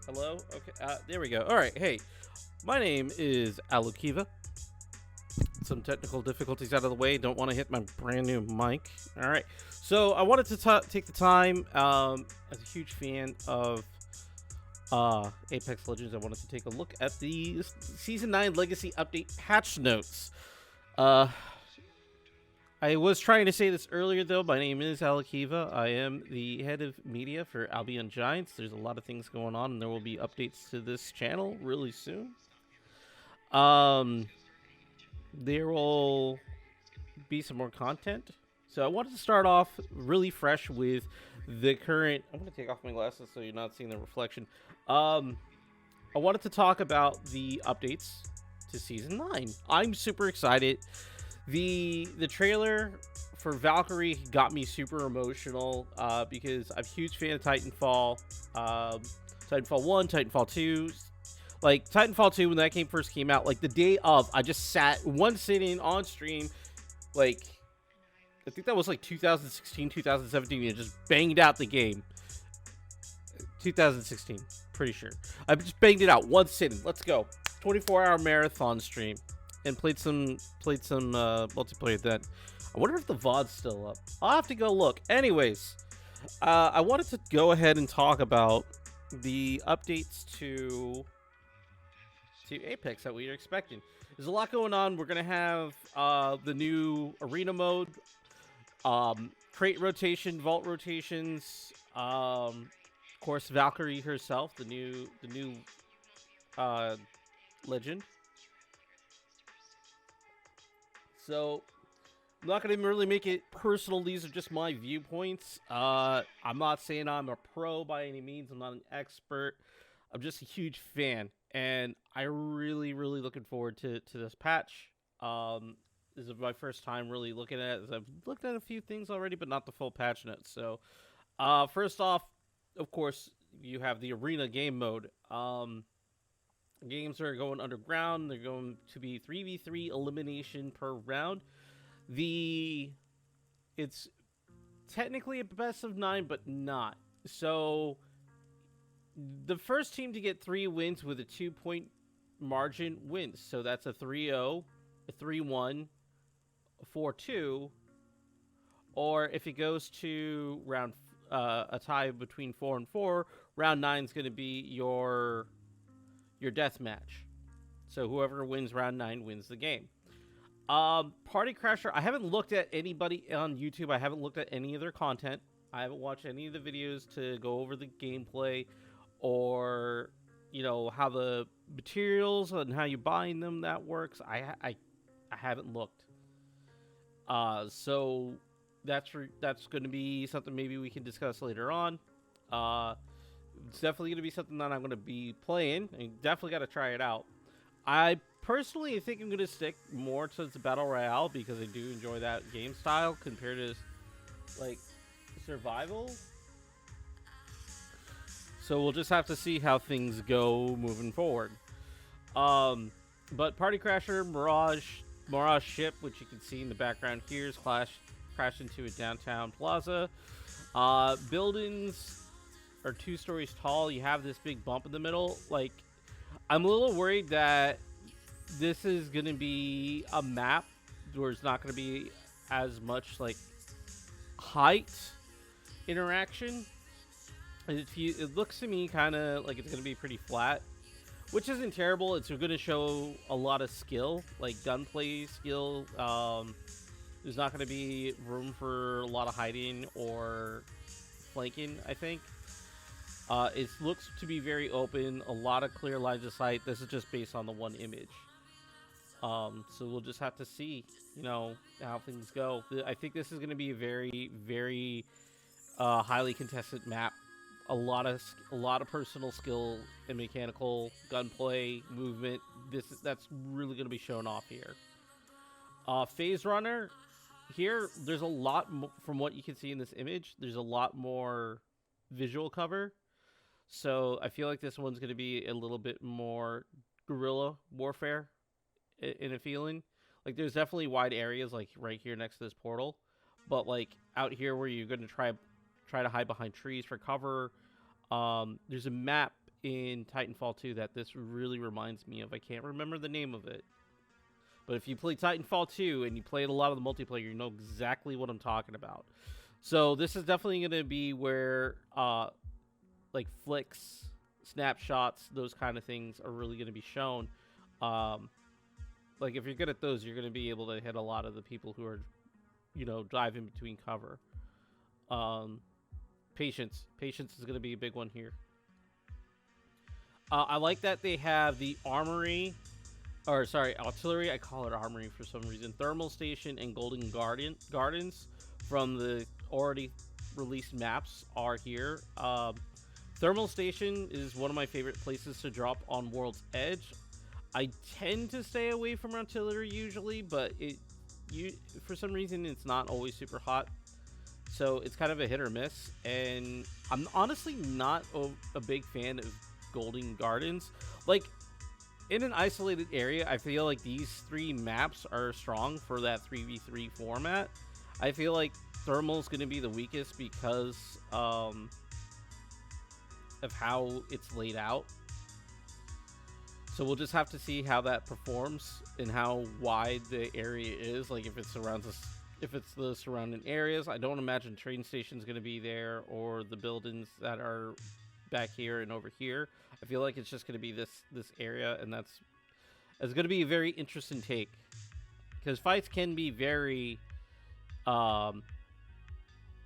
Hello? Okay, there we go. Alright, hey. My name is Alukiva. Some technical difficulties out of the way. Don't want to hit my brand new mic. Alright. So, I wanted to take the time, as a huge fan of Apex Legends, I wanted to take a look at the Season 9 Legacy Update patch notes. I was trying to say this earlier, though. My name is Alakiva. I am the head of media for Albion Giants. There's a lot of things going on, and there will be updates to this channel really soon. There will be some more content. So I wanted to start off really fresh with the current... I'm going to take off my glasses so you're not seeing the reflection. I wanted to talk about the updates to Season 9. I'm super excited. The trailer for Valkyrie got me super emotional because I'm a huge fan of Titanfall. Titanfall 1, Titanfall 2. Like, Titanfall 2, when that first came out, like, the day of, I just sat one sitting on stream, like, I think that was, like, 2016, 2017, and just banged out the game. 2016, pretty sure. I just banged it out, one sitting. Let's go. 24-hour marathon stream. And played some multiplayer then. I wonder if the VOD's still up. I'll have to go look. Anyways, I wanted to go ahead and talk about the updates to Apex that we are expecting. There's a lot going on. We're gonna have the new arena mode, crate rotation, vault rotations. Of course, Valkyrie herself, the new legend. So, I'm not going to really make it personal. These are just my viewpoints. I'm not saying I'm a pro by any means. I'm not an expert. I'm just a huge fan. And I'm really, really looking forward to this patch. This is my first time really looking at it. I've looked at a few things already, but not the full patch notes. So, first off, of course, you have the arena game mode. Games are going underground. They're going to be 3v3 elimination per round. It's technically a best of 9, but not. So the first team to get 3 wins with a 2-point margin wins. So that's a 3-0, a 3-1, a 4-2, or if it goes to round a tie between 4 and 4, round 9 is going to be your death match. So whoever wins round 9 wins the game. Party Crasher, I haven't looked at anybody on YouTube. I haven't looked at any of their content. I haven't watched any of the videos to go over the gameplay or, how the materials and how you buying them that works. I haven't looked. So that's going to be something maybe we can discuss later on. It's definitely going to be something that I'm going to be playing. I definitely got to try it out. I personally think I'm going to stick more to the Battle Royale because I do enjoy that game style compared to, like, survival. So we'll just have to see how things go moving forward. But Party Crasher, Mirage ship, which you can see in the background here, is crashed into a downtown plaza. Buildings are 2 stories tall. You have this big bump in the middle. Like, I'm a little worried that this is going to be a map where it's not going to be as much, like, height interaction. It looks to me kind of like it's going to be pretty flat, which isn't terrible. It's going to show a lot of skill, like gunplay skill. There's not going to be room for a lot of hiding or flanking, I think. It looks to be very open, a lot of clear lines of sight. This is just based on the one image. So we'll just have to see, how things go. I think this is going to be a very, very highly contested map. A lot of personal skill and mechanical gunplay movement. That's really going to be shown off here. Phase Runner, here there's a lot from what you can see in this image. There's a lot more visual cover. So I feel like this one's going to be a little bit more guerrilla warfare in a feeling. Like, there's definitely wide areas, like right here next to this portal, but like out here where you're going to try to hide behind trees for cover. There's a map in Titanfall 2 that this really reminds me of. I can't remember the name of it. But if you play Titanfall 2 and you played a lot of the multiplayer, you know exactly what I'm talking about. So this is definitely going to be where like flicks, snapshots, those kind of things are really going to be shown. Like if you're good at those, you're going to be able to hit a lot of the people who are, you know, driving between cover. Patience is going to be a big one here. I like that they have the armory, or sorry, artillery. I call it armory for some reason. Thermal station and Golden Gardens from the already released maps are here. Thermal station is one of my favorite places to drop on World's Edge. I tend to stay away from artillery usually, but for some reason it's not always super hot. So it's kind of a hit or miss, and I'm honestly not a big fan of Golden Gardens. Like, in an isolated area, I feel like these three maps are strong for that 3v3 format. I feel like Thermal's going to be the weakest because of how it's laid out. So we'll just have to see how that performs and how wide the area is. Like, if it surrounds us. If it's the surrounding areas, I don't imagine train station's going to be there or the buildings that are back here and over here. I feel like it's just going to be this area, and it's going to be a very interesting take because fights can be very, you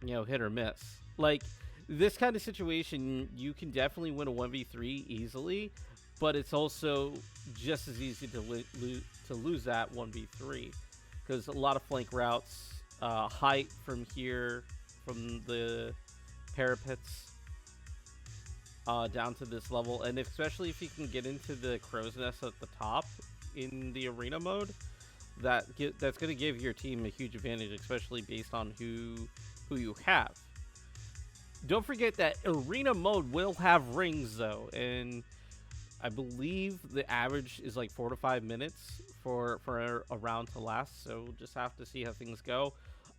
know, hit or miss. Like this kind of situation, you can definitely win a 1v3 easily, but it's also just as easy to lose that 1v3. Because a lot of flank routes, height from here, from the parapets down to this level, and especially if you can get into the crow's nest at the top in the arena mode, that's going to give your team a huge advantage, especially based on who you have. Don't forget that arena mode will have rings though, and I believe the average is like 4 to 5 minutes for a round to last, so we'll just have to see how things go.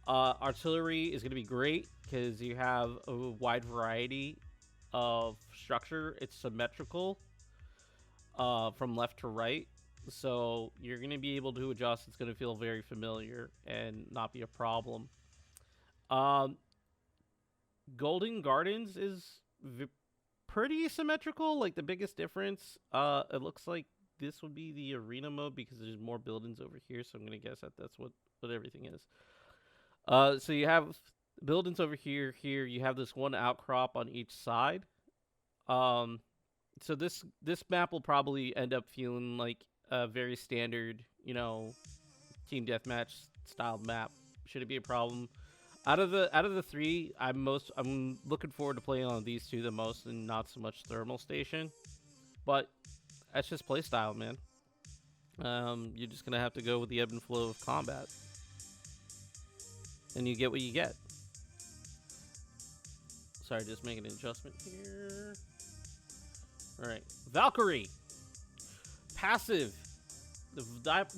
Artillery is going to be great because you have a wide variety of structure. It's symmetrical from left to right, so you're going to be able to adjust. It's going to feel very familiar and not be a problem. Golden Gardens is pretty symmetrical. Like the biggest difference, it looks like this would be the arena mode because there's more buildings over here, so I'm gonna guess that that's what everything is. So you have buildings over here. Here you have this one outcrop on each side. So this map will probably end up feeling like a very standard, you know, team deathmatch styled map. Should it be a problem? Out of the three, I'm looking forward to playing on these two the most, and not so much Thermal Station. But that's just playstyle, man. You're just gonna have to go with the ebb and flow of combat, and you get what you get. Sorry, just making an adjustment here. All right, Valkyrie, passive.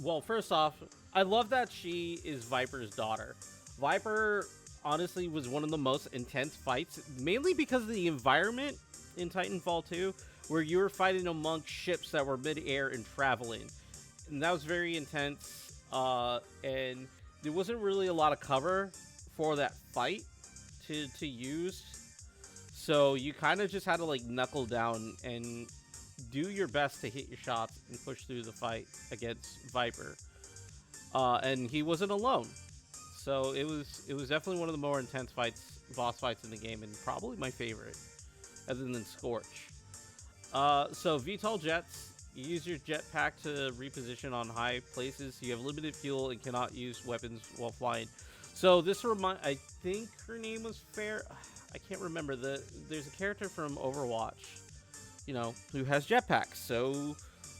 Well, first off, I love that she is Viper's daughter. Viper honestly was one of the most intense fights, mainly because of the environment in Titanfall 2, where you were fighting amongst ships that were mid-air and traveling. And that was very intense, and there wasn't really a lot of cover for that fight to use. So you kind of just had to like knuckle down and do your best to hit your shots and push through the fight against Viper. And he wasn't alone. So it was definitely one of the more intense boss fights in the game, and probably my favorite, other than Scorch. So Vtol Jets, you use your jetpack to reposition on high places. You have limited fuel and cannot use weapons while flying. So this I think her name was Fair. I can't remember. There's a character from Overwatch, you know, who has jetpacks. So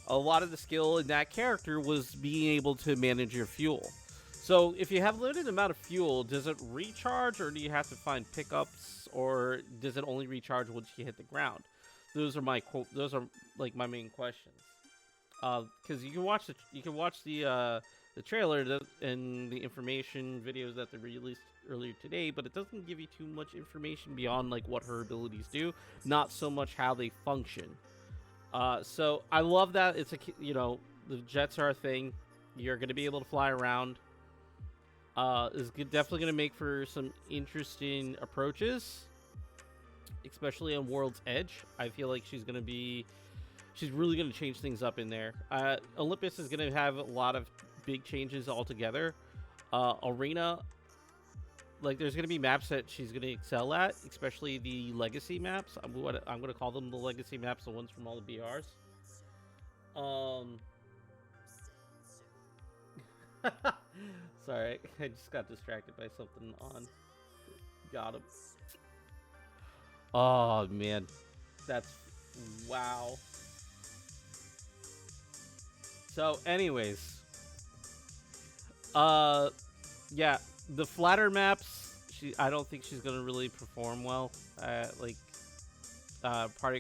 a lot of the skill in that character was being able to manage your fuel. So if you have a limited amount of fuel, does it recharge, or do you have to find pickups, or does it only recharge once you hit the ground? Those are like my main questions. Because you can watch the the trailer and the information videos that they released earlier today, but it doesn't give you too much information beyond like what her abilities do, not so much how they function. So I love that it's the jets are a thing. You're going to be able to fly around. Is definitely going to make for some interesting approaches, especially on World's Edge. I feel like she's really going to change things up in there. Olympus is going to have a lot of big changes altogether. Arena, like there's going to be maps that she's going to excel at, especially the legacy maps. I'm going to call them the legacy maps, the ones from all the BRs. Sorry, I just got distracted by something on. Got him. Oh man, that's wow. So, anyways, yeah, the flatter maps. I don't think she's gonna really perform well. Party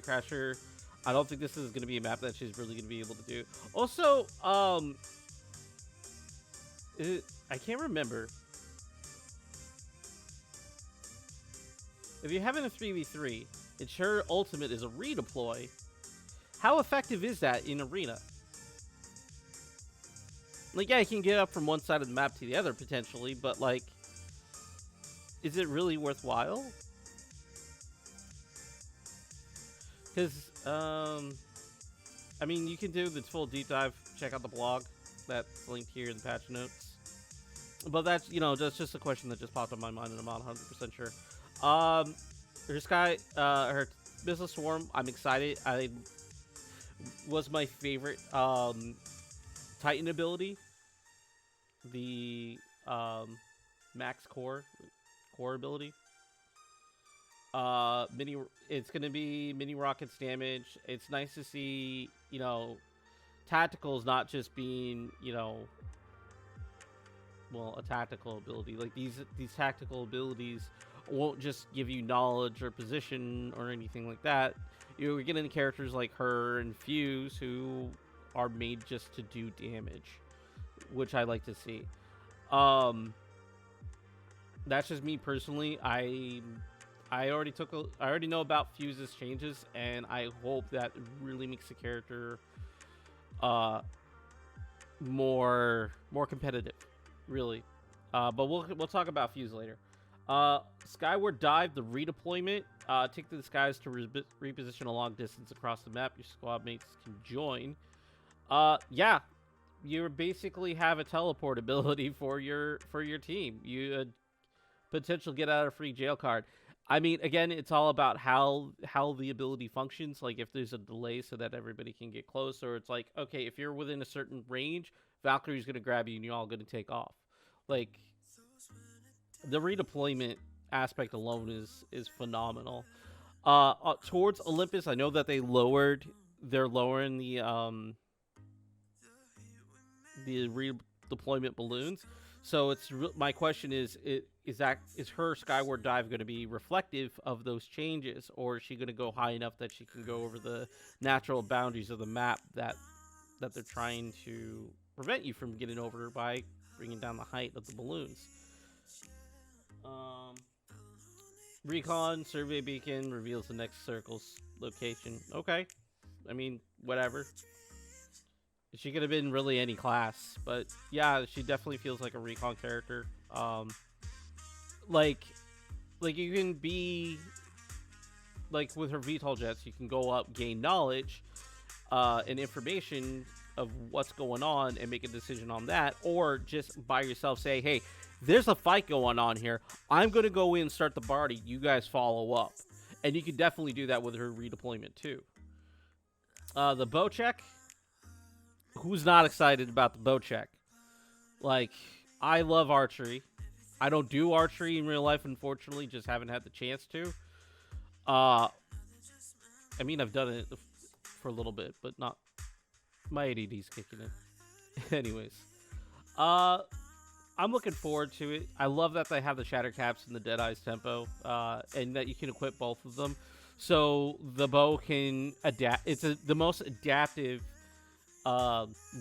Crasher. I don't think this is gonna be a map that she's really gonna be able to do. Also, I can't remember. If you're having a 3v3, and her ultimate is a redeploy, how effective is that in Arena? Like, yeah, you can get up from one side of the map to the other, potentially, but, like, is it really worthwhile? Because, I mean, you can do the full deep dive, check out the blog, that's linked here in the patch notes. But that's, that's just a question that just popped in my mind, and I'm not 100% sure. Her Missile Swarm, I'm excited. Was my favorite Titan ability. The Max Core ability. It's gonna be mini rockets damage. It's nice to see, tacticals not just being, a tactical ability. Like these tactical abilities won't just give you knowledge or position or anything like that. You're getting characters like her and Fuse who are made just to do damage, which I like to see. That's just me personally. I already know about Fuse's changes, and I hope that it really makes the character more competitive, really. But we'll talk about Fuse later. Skyward Dive, the redeployment. Take to the skies to reposition a long distance across the map. Your squad mates can join. Yeah, you basically have a teleport ability for your team. You potential get out of free jail card. I mean, again, it's all about how the ability functions. Like if there's a delay so that everybody can get close, or it's like, okay, if you're within a certain range, Valkyrie's gonna grab you and you're all gonna take off. Like the redeployment aspect alone is phenomenal. Towards Olympus, I know that they're lowering the redeployment balloons. So my question is her Skyward Dive going to be reflective of those changes, or is she going to go high enough that she can go over the natural boundaries of the map that they're trying to prevent you from getting over by bringing down the height of the balloons? Recon survey beacon reveals the next circle's location. Okay, I mean, whatever. She could have been really any class, but yeah, she definitely feels like a recon character. Like you can be like with her Vtol Jets, you can go up, gain knowledge, and information of what's going on, and make a decision on that, or just by yourself say, hey, there's a fight going on here. I'm gonna go in and start the party. You guys follow up, and you can definitely do that with her redeployment too. The bow check. Who's not excited about the bow check? Like, I love archery. I don't do archery in real life, unfortunately. Just haven't had the chance to. I mean, I've done it for a little bit, but not. My ADD's kicking in. Anyways. I'm looking forward to it. I love that they have the Shatter Caps and the Deadeye's Tempo, and that you can equip both of them. So the bow can adapt. It's the most adaptive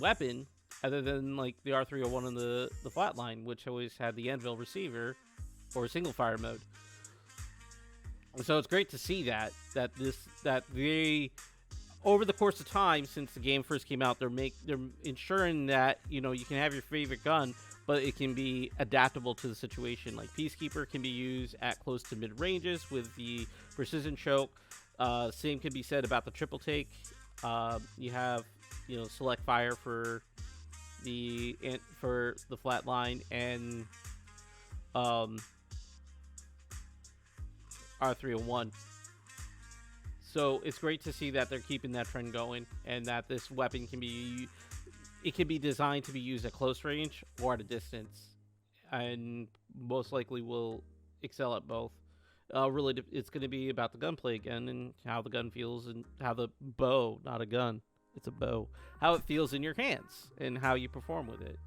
weapon other than like the R301 and the flatline, which always had the anvil receiver or single fire mode. So it's great to see that they, over the course of time since the game first came out, they're ensuring that you can have your favorite gun, but it can be adaptable to the situation. Like Peacekeeper can be used at close to mid ranges with the precision choke. Same can be said about the triple take. You have select fire for the flatline and R301. So it's great to see that they're keeping that trend going, and that this weapon can be designed to be used at close range or at a distance, and most likely will excel at both. Really, it's going to be about the gunplay again, and how the gun feels, and how the bow, not a gun, it's a bow, how it feels in your hands, and how you perform with it.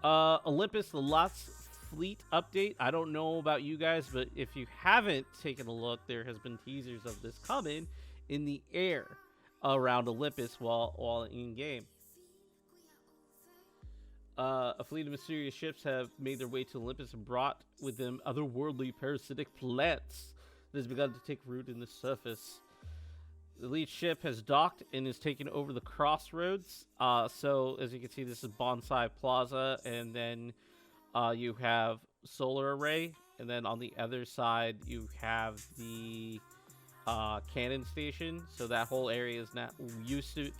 Olympus, the Lost Fleet update. I don't know about you guys, but if you haven't taken a look, there has been teasers of this coming in the air around Olympus while in game. A fleet of mysterious ships have made their way to Olympus and brought with them otherworldly parasitic plants that has begun to take root in the surface. The lead ship has docked and is taking over the crossroads. So as you can see, this is Bonsai Plaza, and then you have Solar Array, and then on the other side you have the cannon station. So that whole area is not used to.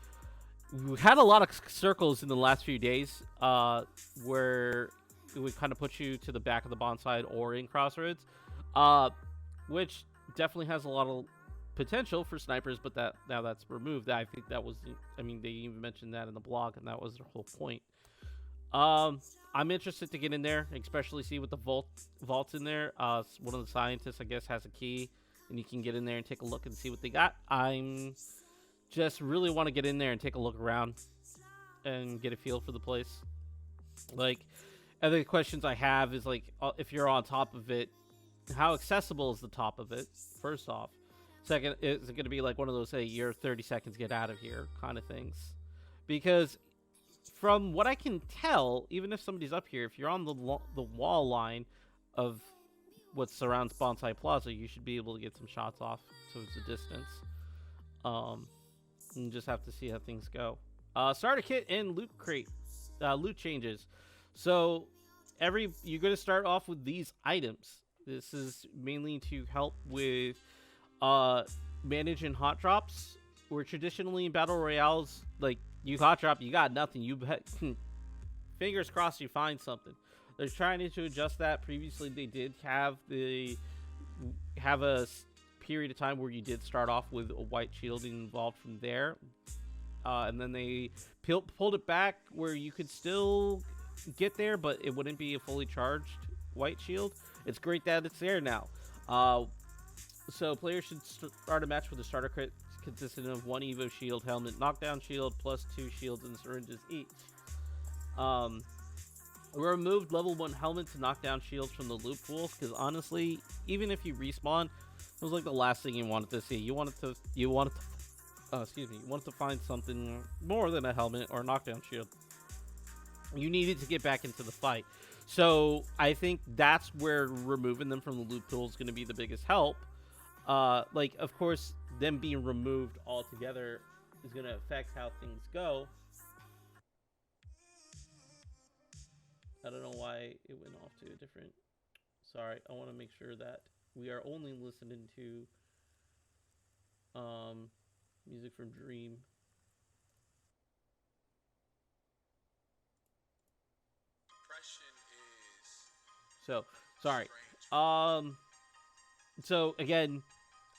We had a lot of circles in the last few days where it would kind of put you to the back of the Bonsai or in Crossroads, which definitely has a lot of potential for snipers, but now that's removed. I think that was, they even mentioned that in the blog, and that was the whole point. I'm interested to get in there, especially see what the vault's in there. One of the scientists, I guess, has a key, and you can get in there and take a look and see what they got. I'm just really want to get in there and take a look around and get a feel for the place. Like, other questions I have is, like, if you're on top of it, how accessible is the top of it, first off? Second, is it going to be like one of those, hey, you're 30 seconds, get out of here kind of things? Because from what I can tell, even if somebody's up here, if you're on the wall line of what surrounds Bonsai Plaza, you should be able to get some shots off towards the distance. And just have to see how things go. Starter kit and loot crate, loot changes. So you're going to start off with these items. This is mainly to help with managing hot drops, where traditionally in battle royales, like, you hot drop, you got nothing. You fingers crossed you find something. They're trying to adjust that. Previously, they did have a period of time where you did start off with a white shielding involved from there, and then they pulled it back where you could still get there, but it wouldn't be a fully charged white shield. It's great that it's there now. So players should start a match with a starter kit consisting of one Evo shield, helmet, knockdown shield, plus 2 shields and syringes each. We removed level 1 helmets and knockdown shields from the loot pools, because honestly, even if you respawn, it was like the last thing you wanted to see. You wanted to find something more than a helmet or a knockdown shield. You needed to get back into the fight. So I think that's where removing them from the loot pool is going to be the biggest help. Like, of course, them being removed altogether is going to affect how things go. I don't know why it went off to a different... Sorry, I want to make sure that we are only listening to music from Dream. So, sorry. So, again,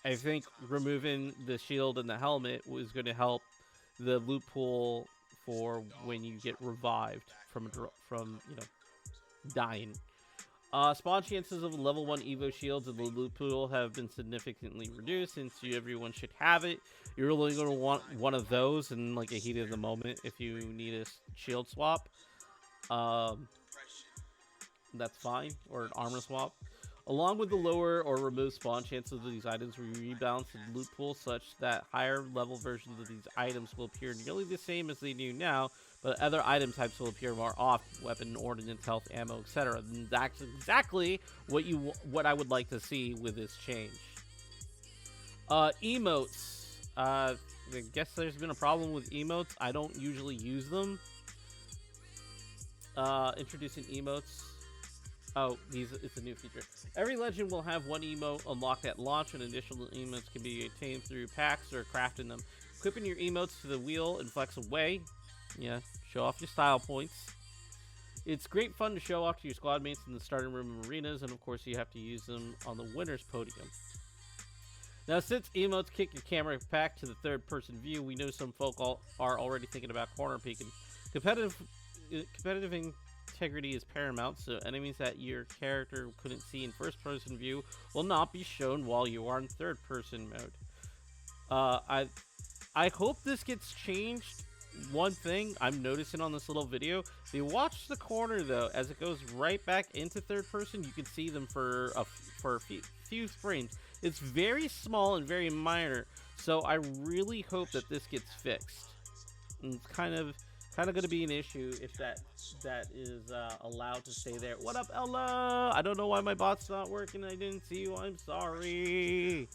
I think removing the shield and the helmet was going to help the loot pool for when you get revived from dying. Spawn chances of level 1 Evo shields in the loot pool have been significantly reduced, since everyone should have it. You're only going to want one of those in like a heat of the moment if you need a shield swap. That's fine, or an armor swap. Along with the lower or removed spawn chances of these items, we rebalance the loot pool such that higher level versions of these items will appear nearly the same as they do now, but other item types will appear more often: weapon, ordnance, health, ammo, etc. And that's exactly what I would like to see with this change. Emotes. I guess there's been a problem with emotes. I don't usually use them. Introducing emotes. Oh, it's a new feature. Every legend will have one emote unlocked at launch, and additional emotes can be obtained through packs or crafting them. Equipping your emotes to the wheel and flex away. Yeah, show off your style points. It's great fun to show off to your squad mates in the starting room and arenas, and of course you have to use them on the winner's podium. Now, since emotes kick your camera back to the third-person view, we know some folk are already thinking about corner peeking. Competitive integrity is paramount, so enemies that your character couldn't see in first-person view will not be shown while you are in third-person mode. I hope this gets changed. One thing I'm noticing on this little video, if you watch the corner though, as it goes right back into third-person, you can see them for a few frames. It's very small and very minor, so I really hope that this gets fixed. And it's kind of going to be an issue if that is allowed to stay there. What up, Ella? I don't know why my bot's not working. I didn't see you. I'm sorry.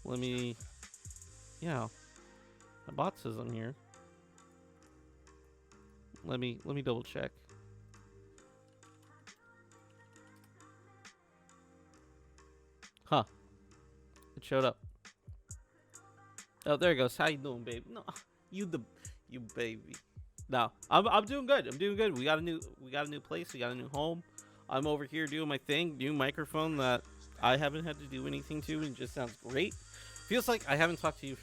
Let me... Yeah. My bot says I'm here. Let me double check. Huh. It showed up. Oh, there it goes. How you doing, baby? No, you baby. No, I'm doing good. I'm doing good. We got a new place. We got a new home. I'm over here doing my thing. New microphone that I haven't had to do anything to, and it just sounds great. Feels like I haven't talked to you.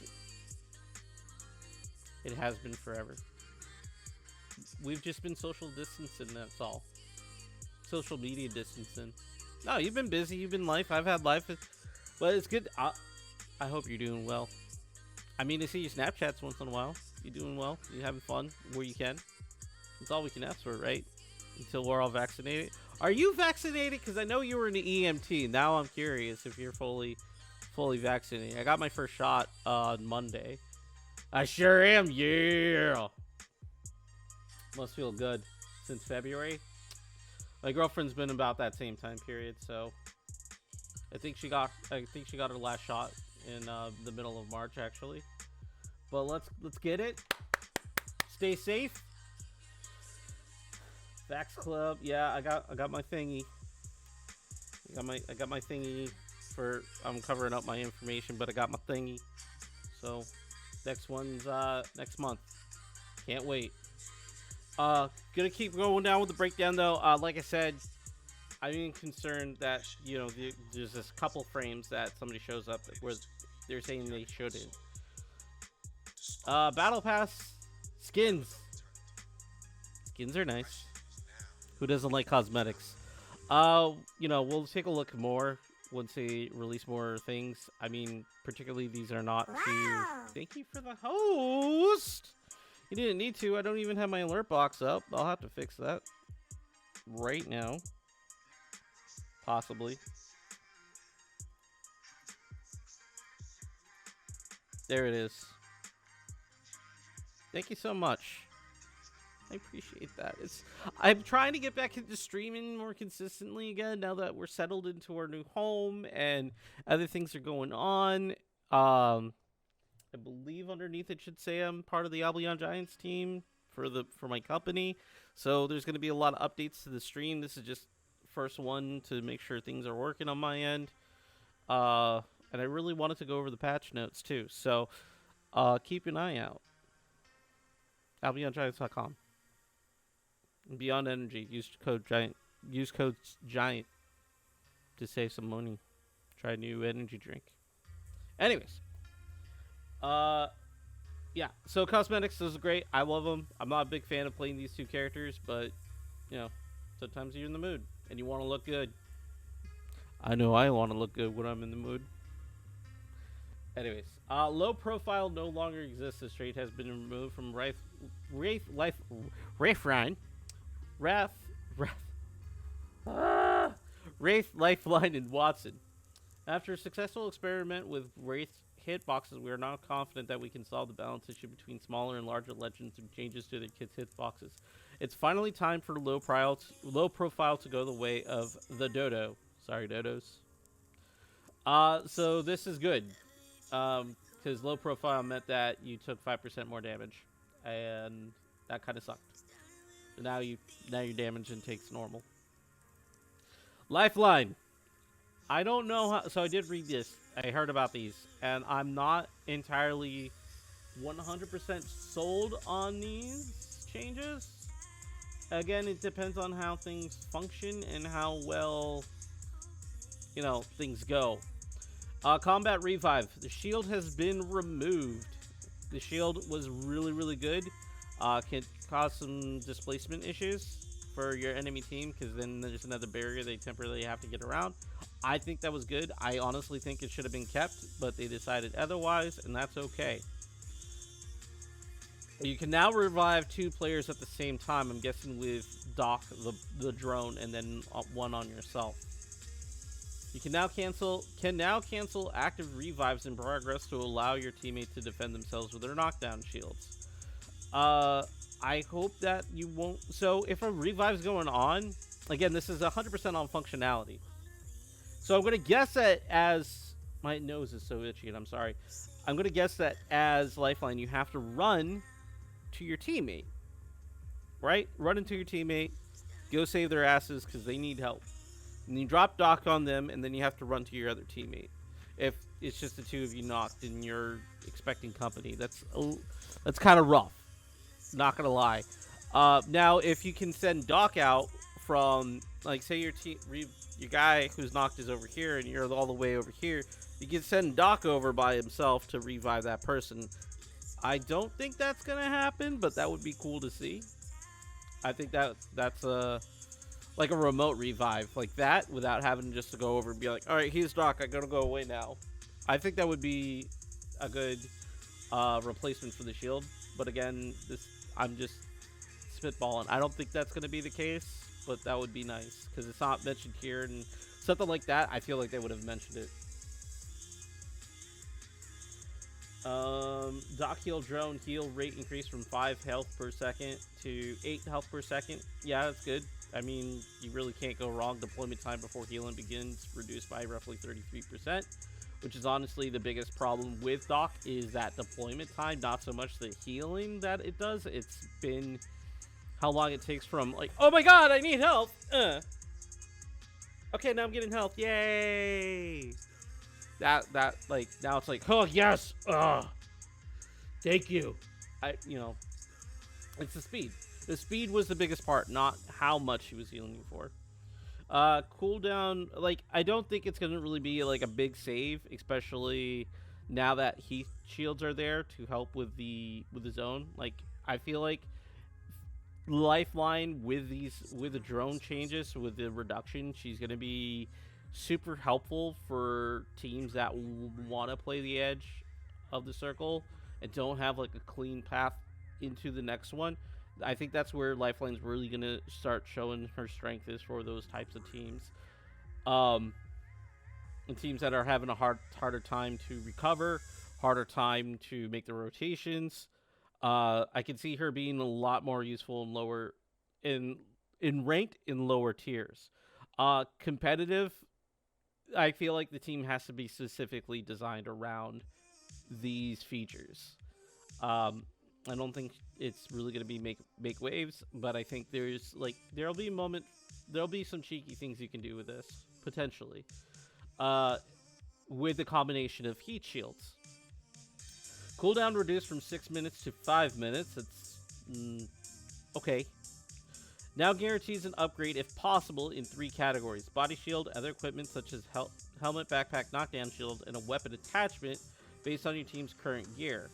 It has been forever. We've just been social distancing. That's all. Social media distancing. No, you've been busy. You've been life. I've had life. But it's good. I hope you're doing well. I mean, I see your Snapchats once in a while. You doing well? You having fun where you can? That's all we can ask for, right? Until we're all vaccinated. Are you vaccinated? Because I know you were in the EMT. Now I'm curious if you're fully vaccinated. I got my first shot on Monday. I sure am. Yeah. Must feel good. Since February. My girlfriend's been about that same time period, so I think she got her last shot in the middle of March, actually. But let's get it. Stay safe. Vax Club, yeah, I got my thingy. I got my thingy for. I'm covering up my information, but I got my thingy. So next one's next month. Can't wait. Gonna keep going down with the breakdown though. Like I said, I'm concerned that there's this couple frames that somebody shows up where they're saying they shouldn't. Battle Pass skins. Skins are nice. Who doesn't like cosmetics? We'll take a look more once they release more things. I mean, particularly these are not too. Thank you for the host. You didn't need to. I don't even have my alert box up. I'll have to fix that right now. Possibly. There it is. Thank you so much. I appreciate that. I'm trying to get back into streaming more consistently again now that we're settled into our new home and other things are going on. I believe underneath it should say I'm part of the Albion Giants team for my company. So there's going to be a lot of updates to the stream. This is just first one to make sure things are working on my end. And I really wanted to go over the patch notes too. So keep an eye out. AlbionGiants.com. Beyond Energy. Use code GIANT to save some money. Try a new energy drink. Anyways. Yeah, so cosmetics is great. I love them. I'm not a big fan of playing these two characters, but sometimes you're in the mood and you want to look good. I know I want to look good when I'm in the mood. Anyways, low profile no longer exists. This trait has been removed from Wraith Lifeline and Watson. After a successful experiment with Wraith hitboxes, we are not confident that we can solve the balance issue between smaller and larger legends through changes to their kits' hitboxes. It's finally time for low profile to go the way of the dodo. Sorry, dodos. So this is good. Because low profile meant that you took 5% more damage, and that kind of sucked. So now your damage intake's normal. Lifeline. I don't know how. So I did read this. I heard about these, and I'm not entirely 100% sold on these changes. Again, it depends on how things function and how well, things go. Combat revive. The shield has been removed. The shield was really, really good. Can cause some displacement issues for your enemy team, because then there's another barrier they temporarily have to get around. I think that was good. I honestly think it should have been kept, but they decided otherwise, and that's okay. You can now revive 2 players at the same time, I'm guessing with Doc, the drone, and then one on yourself. You can now cancel active revives in progress to allow your teammates to defend themselves with their knockdown shields. I hope that you won't. So if a revive's going on, again, this is 100% on functionality. So I'm gonna guess that as my nose is so itchy, and I'm sorry. I'm gonna guess that as Lifeline, you have to run to your teammate, right? Run into your teammate, go save their asses because they need help. And you drop Doc on them, and then you have to run to your other teammate. If it's just the 2 of you knocked and you're expecting company, that's kind of rough. Not gonna lie. Now, if you can send Doc out from, like, say your guy who's knocked is over here, and you're all the way over here, you can send Doc over by himself to revive that person. I don't think that's gonna happen, but that would be cool to see. I think that's like a remote revive like that, without having just to go over and be like, all right, here's Doc, I gotta go away now. I think that would be a good replacement for the shield. But again, I'm just spitballing. I don't think that's going to be the case, but that would be nice because it's not mentioned here, and something like that, I feel like they would have mentioned it. Doc heal drone heal rate increased from 5 health per second to 8 health per second. Yeah, that's good. I mean, you really can't go wrong. Deployment time before healing begins reduced by roughly 33%. Which is honestly the biggest problem with Doc, is that deployment time, not so much the healing that it does. It's been how long it takes from, like, oh my god, I need health. Okay, now I'm getting health. Yay. That like, now it's like, oh yes. Thank you. It's the speed. The speed was the biggest part, not how much he was healing you for. Cooldown, like, I don't think it's gonna really be like a big save, especially now that heat shields are there to help with the zone. Like, I feel like Lifeline with the drone changes, with the reduction, she's gonna be super helpful for teams that want to play the edge of the circle and don't have like a clean path into the next one. I think that's where Lifeline's really going to start showing her strength, is for those types of teams. And teams that are having a harder time to recover, harder time to make the rotations. I can see her being a lot more useful in lower, in ranked in lower tiers. Competitive, I feel like the team has to be specifically designed around these features. I don't think it's really going to be make waves, but I think there'll be some cheeky things you can do with this, potentially, with the combination of heat shields. Cooldown reduced from 6 minutes to 5 minutes. It's okay. Now guarantees an upgrade if possible in 3 categories: body shield, other equipment such as helmet, backpack, knockdown shield, and a weapon attachment based on your team's current gear.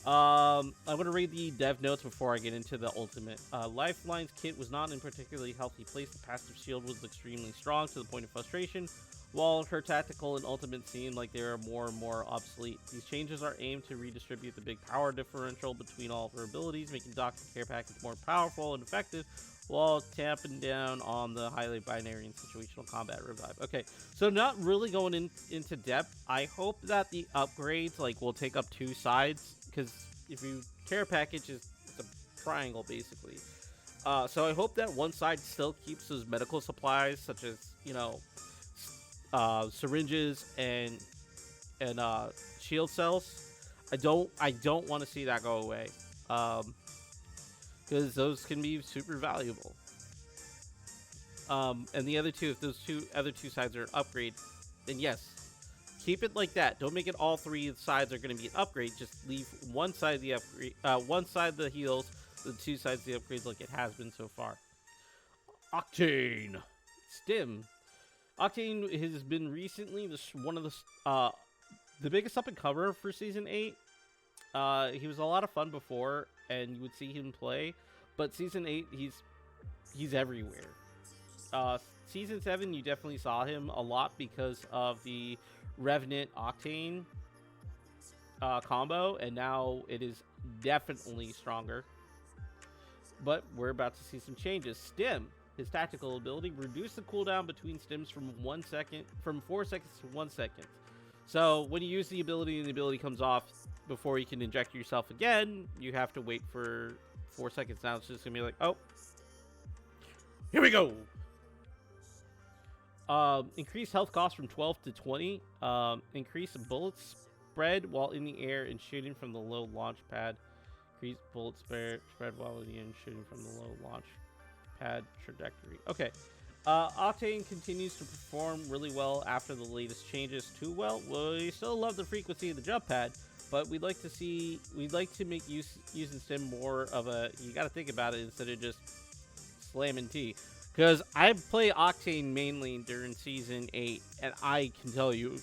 I'm going to read the dev notes before I get into the ultimate. Lifeline's kit was not in particularly healthy place. The passive shield was extremely strong to the point of frustration, while her tactical and ultimate seemed like they are more and more obsolete. These changes are aimed to redistribute the big power differential between all of her abilities, making Doc's care package more powerful and effective, while tamping down on the highly binary and situational combat revive. Okay, so not really going into depth. I hope that the upgrades like will take up two sides, because if you care package is it's a triangle basically. So I hope that one side still keeps those medical supplies, such as syringes and shield cells. I don't want to see that go away. Because those can be super valuable. And the other two, if those other two sides are an upgrade, then yes, keep it like that. Don't make it all three sides are going to be an upgrade. Just leave one side of the upgrade, one side the heals, the two sides of the upgrades like it has been so far. Octane, Stim. Octane has been recently one of the biggest up and comer for season 8. He was a lot of fun before, and you would see him play, but season 8 he's everywhere. Season 7 you definitely saw him a lot because of the Revenant Octane combo, and now it is definitely stronger. But we're about to see some changes. Stim, his tactical ability, reduce the cooldown between stims from 4 seconds to 1 second. So when you use the ability and the ability comes off before you can inject yourself again, you have to wait for 4 seconds. Now it's just gonna be like, oh, here we go. Increase health cost from 12 to 20. Increase bullet spread while in the air and shooting from the low launch pad. Increase bullet spread while in the air and shooting from the low launch pad trajectory. Okay. Octane continues to perform really well after the latest changes too. Well, we still love the frequency of the jump pad, but we'd like to make using stim more of a, you got to think about it instead of just slamming T. Because I play Octane mainly during season 8, and I can tell you,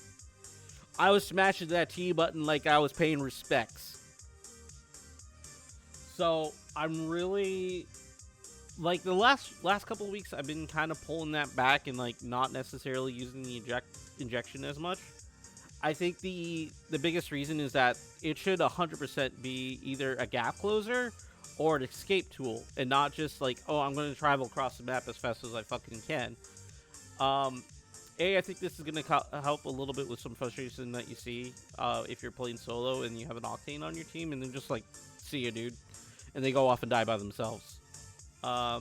I was smashing that T button like I was paying respects. So I'm really, like, the last couple of weeks I've been kind of pulling that back and like not necessarily using the injection as much. I think the biggest reason is that it should 100% be either a gap closer or an escape tool, and not just like, oh, I'm going to travel across the map as fast as I fucking can. I think this is going to help a little bit with some frustration that you see if you're playing solo and you have an Octane on your team, and then just like, see ya, dude, and they go off and die by themselves. But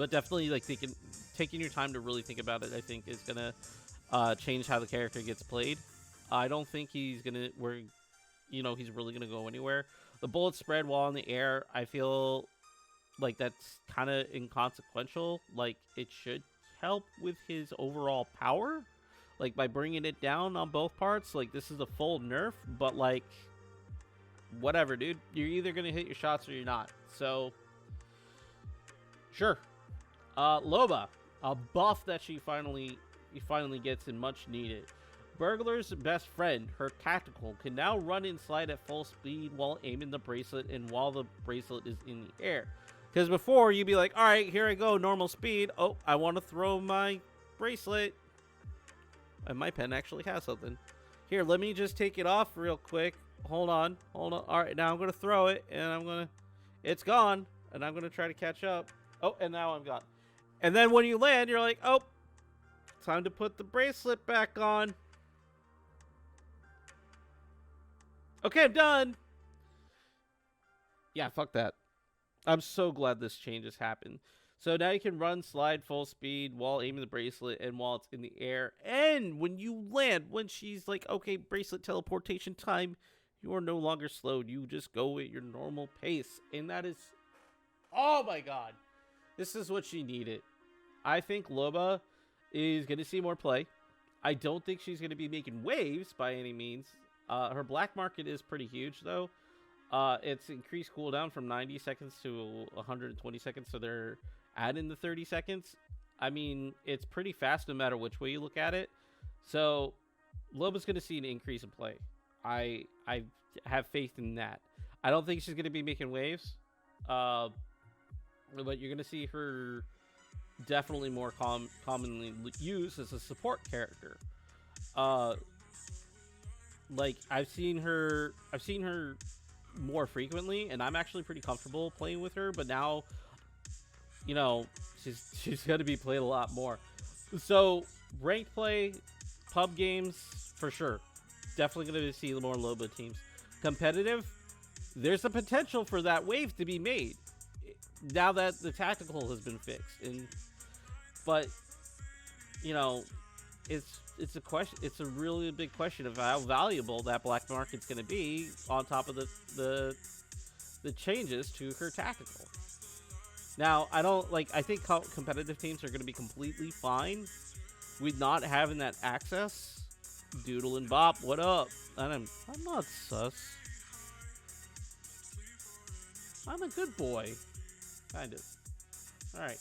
definitely, like, taking your time to really think about it, I think, is going to change how the character gets played. I don't think he's really going to go anywhere. The bullet spread while in the air, I feel like that's kind of inconsequential. Like, it should help with his overall power, like, by bringing it down on both parts. Like, this is a full nerf, but, like, whatever, dude. You're either going to hit your shots or you're not. So, sure. Loba, a buff that she finally gets and much needed. Burglar's best friend, her tactical, can now run and slide at full speed while aiming the bracelet and while the bracelet is in the air. Because before, you'd be like, all right, here I go, normal speed. Oh, I want to throw my bracelet. And my pen actually has something. Here, let me just take it off real quick. Hold on. All right, now I'm going to throw it, and it's gone, and I'm going to try to catch up. Oh, and now I'm gone. And then when you land, you're like, oh, time to put the bracelet back on. Okay, I'm done. Yeah, fuck that. I'm so glad this change has happened. So now you can run, slide full speed while aiming the bracelet and while it's in the air. And when you land, when she's like, okay, bracelet teleportation time, you are no longer slowed. You just go at your normal pace. And that is, oh my god. This is what she needed. I think Loba is going to see more play. I don't think she's going to be making waves by any means. Her black market is pretty huge, though. It's increased cooldown from 90 seconds to 120 seconds, so they're adding the 30 seconds. I mean, it's pretty fast no matter which way you look at it. So, Loba's going to see an increase in play. I have faith in that. I don't think she's going to be making waves. But you're going to see her definitely more commonly used as a support character. Like, I've seen her more frequently, and I'm actually pretty comfortable playing with her, but now you know, she's going to be played a lot more. So ranked play, pub games for sure. Definitely going to see more Loba teams. Competitive, there's a potential for that wave to be made now that the tactical has been fixed. But you know, it's a question. It's a really big question of how valuable that black market's going to be on top of the changes to her tactical. Now, I don't like. I think competitive teams are going to be completely fine with not having that access. Doodle and Bop, what up? I'm not sus. I'm a good boy, kind of. All right,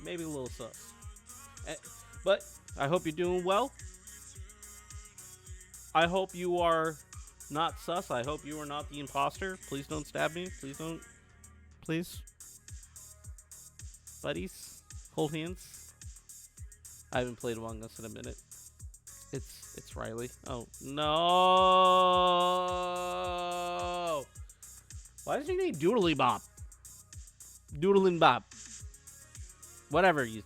maybe a little sus, but I hope you're doing well. I hope you are not sus. I hope you are not the imposter. Please don't stab me. Please don't. Please, buddies, hold hands. I haven't played Among Us in a minute. It's Riley. Oh no! Why does he need Doodly Bop? Doodlin' Bop. Whatever you're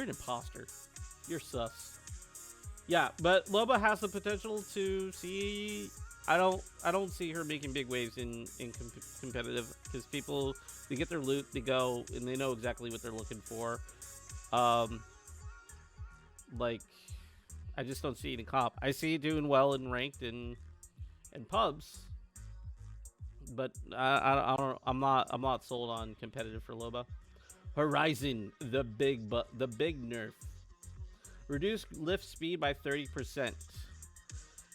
an imposter. You're sus. Yeah, but Loba has the potential to see. I don't see her making big waves in competitive because people, they get their loot, they go and they know exactly what they're looking for. Like, I just don't see it in comp. I see it doing well in ranked and pubs, but I'm not sold on competitive for Loba. Horizon, the big nerf. Reduce lift speed by 30%.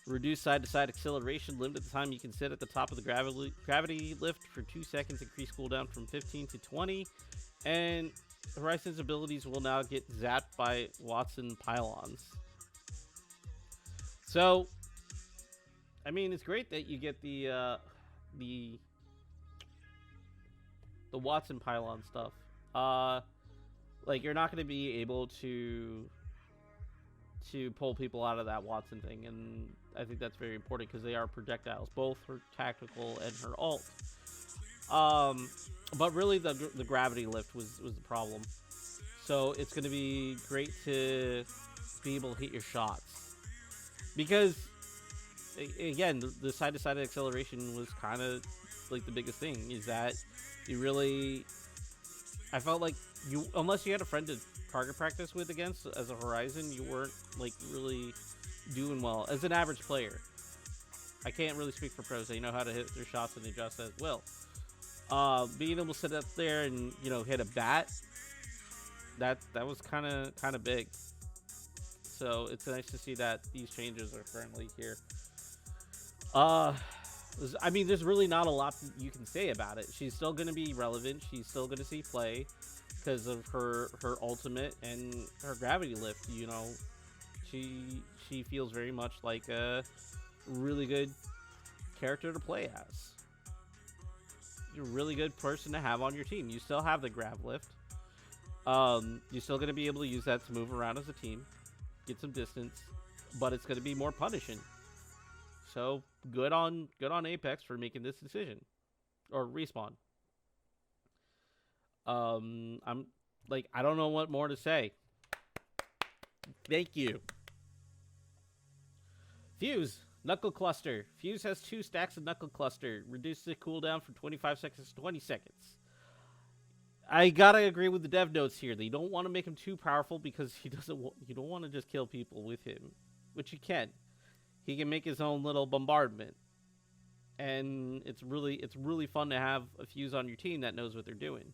Reduce side-to-side acceleration. Limit the time you can sit at the top of the gravity lift for 2 seconds. Increase cooldown from 15 to 20. And Horizon's abilities will now get zapped by Watson pylons. So, I mean, it's great that you get the Watson pylon stuff. Like, you're not going to be able to pull people out of that Watson thing, and I think that's very important because they are projectiles, both her tactical and her ult. But really, the gravity lift was the problem. So it's going to be great to be able to hit your shots because, again, the side-to-side acceleration was kind of like the biggest thing. Is that you really, I felt like you, unless you had a friend to target practice with against as a Horizon, you weren't like really doing well as an average player. I can't really speak for pros. They know how to hit their shots and they adjust as well. Being able to sit up there and, you know, hit a bat, that was kind of big. So it's nice to see that these changes are currently here. I mean, there's really not a lot you can say about it. She's still going to be relevant. She's still going to see play because of her ultimate and her gravity lift. You know, she feels very much like a really good character to play as. You're a really good person to have on your team. You still have the grav lift. You're still going to be able to use that to move around as a team, get some distance, but it's going to be more punishing. So good on Apex for making this decision, or Respawn. I'm like, I don't know what more to say. Thank you. Fuse Knuckle Cluster. Fuse has 2 stacks of Knuckle Cluster. Reduce the cooldown from 25 seconds to 20 seconds. I gotta agree with the dev notes here. They don't want to make him too powerful because you don't want to just kill people with him, which you can. He can make his own little bombardment, and it's really fun to have a Fuse on your team that knows what they're doing.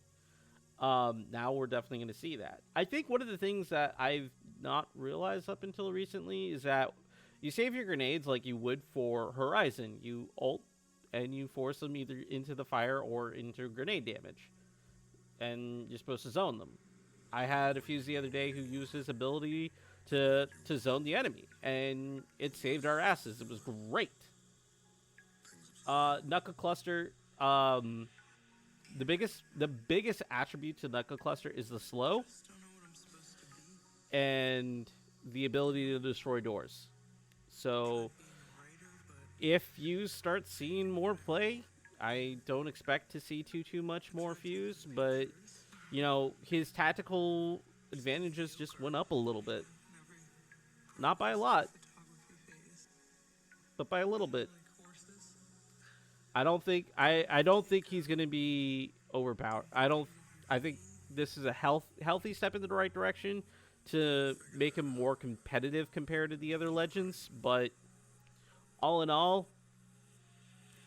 Now we're definitely going to see that. I think one of the things that I've not realized up until recently is that you save your grenades like you would for Horizon. You ult and you force them either into the fire or into grenade damage, and you're supposed to zone them. I had a Fuse the other day who used his ability to zone the enemy, and it saved our asses. It was great. Knuckle Cluster, the biggest attribute to Knuckle Cluster is the slow and the ability to destroy doors. So if you start seeing more play I don't expect to see too much more Fuse, but you know, his tactical advantages just went up a little bit. Not by a lot, but by a little bit. I don't think he's going to be overpowered. I think this is a healthy step in the right direction to make him more competitive compared to the other legends, but all in all,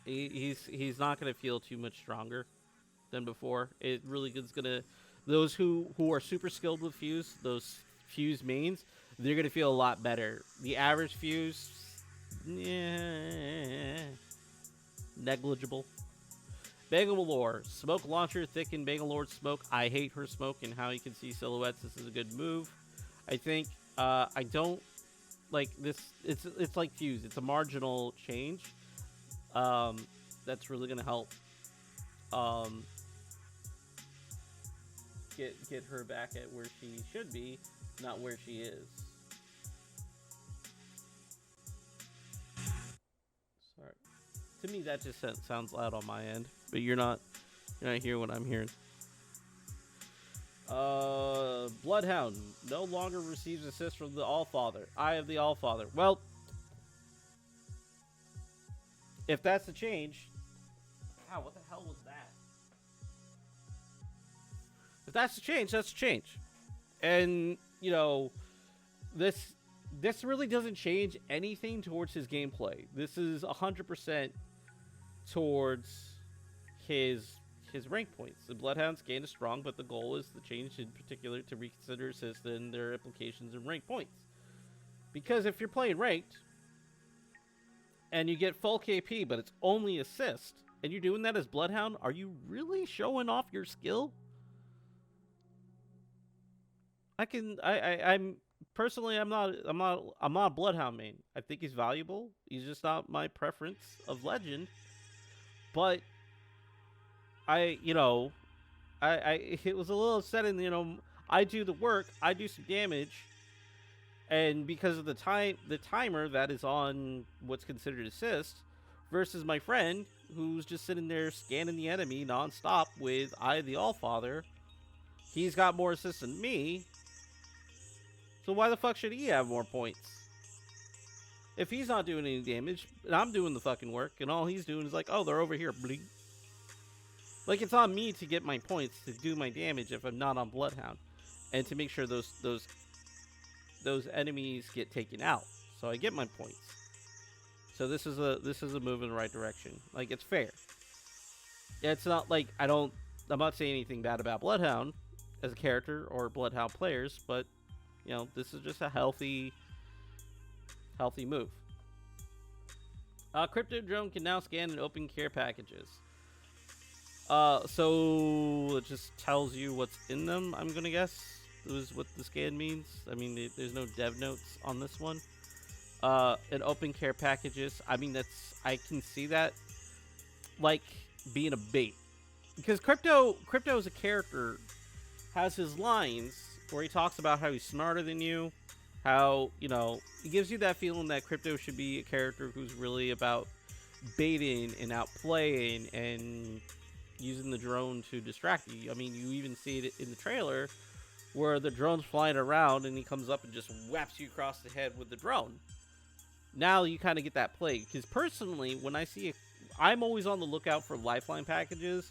he's not going to feel too much stronger than before. It really is going to, those who are super skilled with Fuse, those Fuse mains, they're going to feel a lot better. The average Fuse, yeah, negligible. Bangalore, smoke launcher, thicken Bangalore smoke. I hate her smoke and how you can see silhouettes. This is a good move. I think I don't like this. It's like Fuse. It's a marginal change. That's really gonna help. Get her back at where she should be, not where she is. Sorry. To me, that just sounds loud on my end, but you're not hearing what I'm hearing. Bloodhound no longer receives assist from the Allfather. Eye of the Allfather. Well, if that's the change, wow, what the hell was that? If that's the change, that's the change. And you know, this really doesn't change anything towards his gameplay. This is 100% towards his rank points. The Bloodhounds gain a strong, but the goal is the change in particular to reconsider assist and their implications in rank points. Because if you're playing ranked and you get full KP, but it's only assist, and you're doing that as Bloodhound, are you really showing off your skill? I'm personally, I'm not a Bloodhound main. I think he's valuable. He's just not my preference of legend. But it was a little upsetting. You know, I do the work, I do some damage, and because of the timer that is on what's considered assist, versus my friend who's just sitting there scanning the enemy nonstop with Eye of the Allfather, he's got more assists than me. So why the fuck should he have more points? If he's not doing any damage, and I'm doing the fucking work, and all he's doing is like, oh, they're over here, bleep. Like, it's on me to get my points, to do my damage if I'm not on Bloodhound, and to make sure those enemies get taken out, so I get my points. So this is a move in the right direction. Like, it's fair. It's not like I'm not saying anything bad about Bloodhound as a character or Bloodhound players, but you know, this is just a healthy move. Crypto drone can now scan and open care packages. So it just tells you what's in them, I'm gonna guess. Is what the scan means. I mean, there's no dev notes on this one. And open care packages. I mean, I can see that like being a bait, because Crypto as a character has his lines where he talks about how he's smarter than you, how, you know, he gives you that feeling that Crypto should be a character who's really about baiting and outplaying and using the drone to distract you. I mean, you even see it in the trailer where the drone's flying around and he comes up and just whaps you across the head with the drone. Now you kind of get that play, because personally, when I see I'm always on the lookout for lifeline packages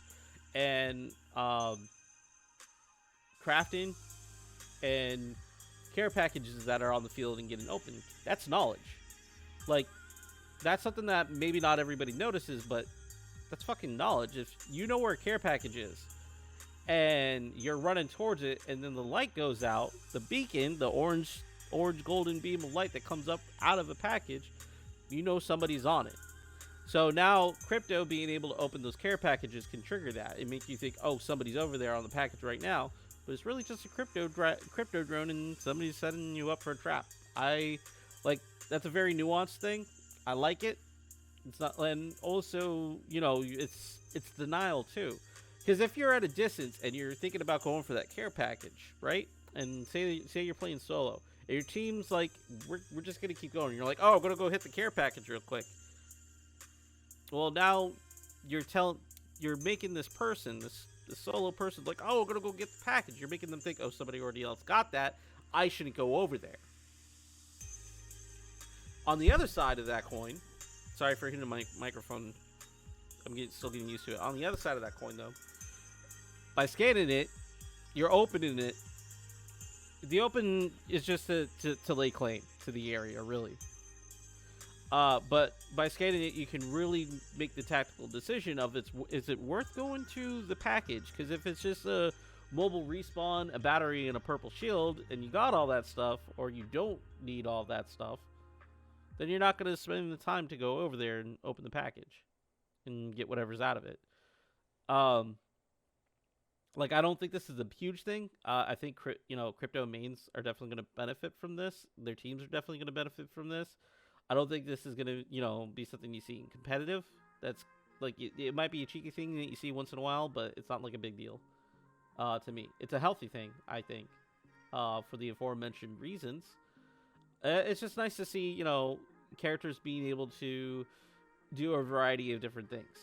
and crafting and care packages that are on the field and getting open. That's knowledge. Like, that's something that maybe not everybody notices, but that's fucking knowledge. If you know where a care package is and you're running towards it, and then the light goes out, the beacon, the orange golden beam of light that comes up out of a package, you know somebody's on it. So now Crypto being able to open those care packages can trigger that. It makes you think, oh, somebody's over there on the package right now. But it's really just a crypto drone, and somebody's setting you up for a trap. That's a very nuanced thing. I like it. It's not, and also, you know, it's denial too, because if you're at a distance and you're thinking about going for that care package, right? And say you're playing solo, and your team's like, we're just gonna keep going. And you're like, oh, I'm gonna go hit the care package real quick. Well, now you're making this person, this solo person, like, oh, I'm gonna go get the package. You're making them think, oh, somebody already else got that. I shouldn't go over there. On the other side of that coin, sorry for hitting my microphone. Still getting used to it. On the other side of that coin, though, by scanning it, you're opening it. The open is just to lay claim to the area, really. But by scanning it, you can really make the tactical decision of is it worth going to the package? Because if it's just a mobile respawn, a battery, and a purple shield, and you got all that stuff, or you don't need all that stuff, then you're not going to spend the time to go over there and open the package and get whatever's out of it. Like, I don't think this is a huge thing. I think crypto mains are definitely going to benefit from this. Their teams are definitely going to benefit from this. I don't think this is going to, be something you see in competitive. That's like it might be a cheeky thing that you see once in a while, but it's not like a big deal. To me, it's a healthy thing, I think, for the aforementioned reasons. It's just nice to see, characters being able to do a variety of different things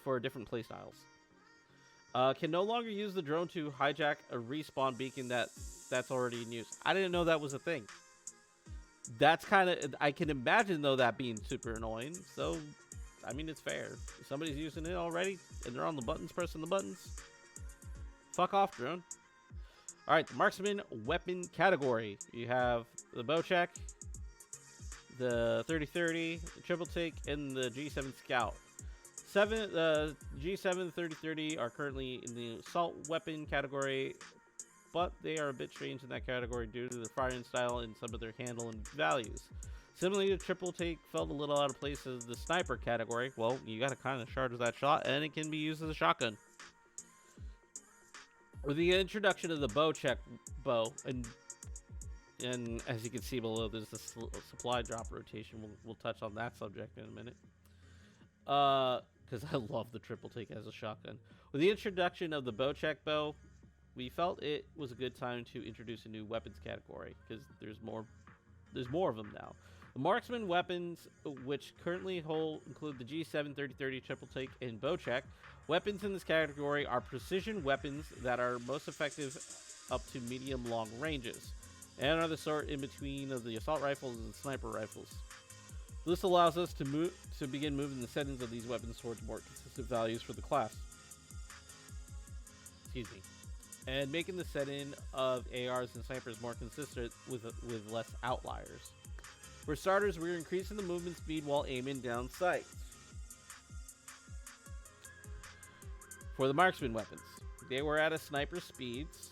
for different playstyles. Can no longer use the drone to hijack a respawn beacon that's already in use. I didn't know that was a thing. That's kind of, I can imagine though that being super annoying. So, I mean, it's fair. If somebody's using it already and they're on the buttons, pressing the buttons, fuck off, drone. All right, the Marksman Weapon category. You have the bow check, the 30-30, the triple take, and the G7 Scout. The G7 30-30 are currently in the assault weapon category, but they are a bit strange in that category due to their firing style and some of their handle and values. Similarly, the triple take felt a little out of place as the sniper category. Well, you got to kind of charge that shot, and it can be used as a shotgun. With the introduction of the bow check bow, and as you can see below, there's a supply drop rotation. We'll touch on that subject in a minute. Because I love the triple take as a shotgun. With the introduction of the bow check bow, we felt it was a good time to introduce a new weapons category because there's more of them now. The Marksman Weapons, which currently include the G7 30-30 triple take and bow check. Weapons in this category are precision weapons that are most effective up to medium-long ranges, and are the sort in between of the assault rifles and sniper rifles. This allows us to begin moving the settings of these weapons towards more consistent values for the class. Excuse me. And making the setting of ARs and snipers more consistent with less outliers. For starters, we're increasing the movement speed while aiming down sights. For the Marksman Weapons, they were at a sniper speeds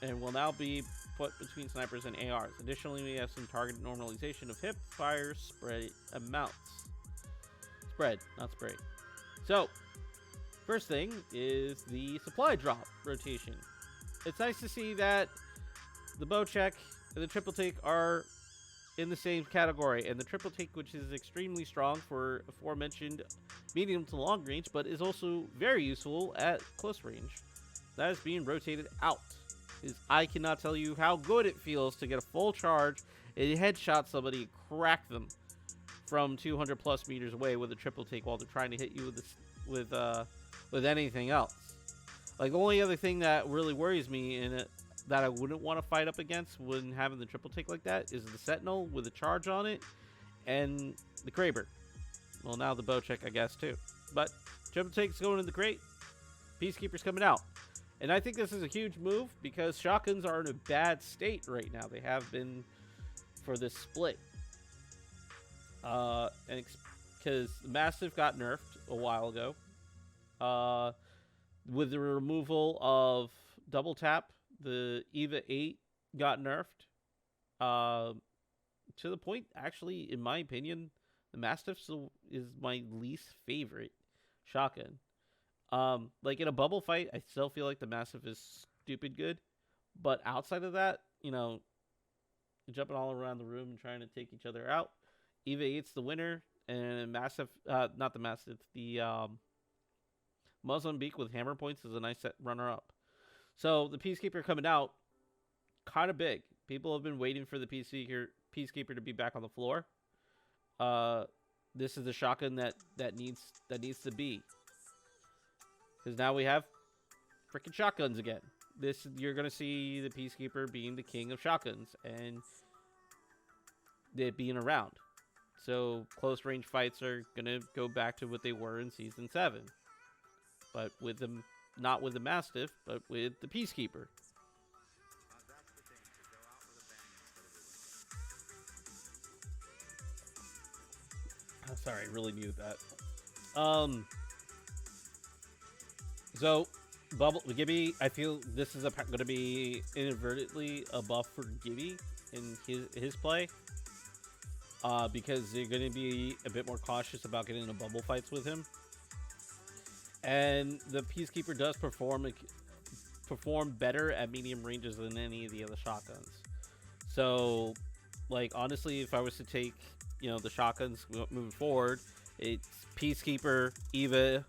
and will now be put between snipers and ARs. Additionally, we have some target normalization of hip fire spread amounts. Spread, not spray. So, first thing is the supply drop rotation. It's nice to see that the bow check and the triple take are in the same category, and the triple take, which is extremely strong for aforementioned medium to long range, but is also very useful at close range, that is being rotated out. I cannot tell you how good it feels to get a full charge and headshot somebody, crack them from 200 plus meters away with a triple take while they're trying to hit you with anything else. Like, the only other thing that really worries me in it that I wouldn't want to fight up against when having the triple take like that is the Sentinel with a charge on it and the Kraber. Well, now the bow check, I guess, too. But triple take's going in the crate. Peacekeeper's coming out. And I think this is a huge move because shotguns are in a bad state right now. They have been for this split. And because the Mastiff got nerfed a while ago. With the removal of double tap, the EVA 8 got nerfed. To the point, actually, in my opinion, the Mastiff is my least favorite shotgun. Like in a bubble fight, I still feel like the Mastiff is stupid good. But outside of that, jumping all around the room and trying to take each other out, EVA 8's the winner. And Mastiff, not the Mastiff, the Mozambique with hammer points is a nice runner-up. So the Peacekeeper coming out, kind of big. People have been waiting for the Peacekeeper to be back on the floor. this is the shotgun that needs to be. Because now we have freaking shotguns again. You're gonna see the Peacekeeper being the king of shotguns and it being around. So close range fights are gonna go back to what they were in season 7, but with them, not with the Mastiff, but with the Peacekeeper. I'm sorry, I really needed that. So Gibby, I feel this is going to be inadvertently a buff for Gibby in his play. Because they're going to be a bit more cautious about getting into bubble fights with him. And the Peacekeeper does perform better at medium ranges than any of the other shotguns. So, like, honestly, if I was to take, the shotguns moving forward, it's Peacekeeper, Eva,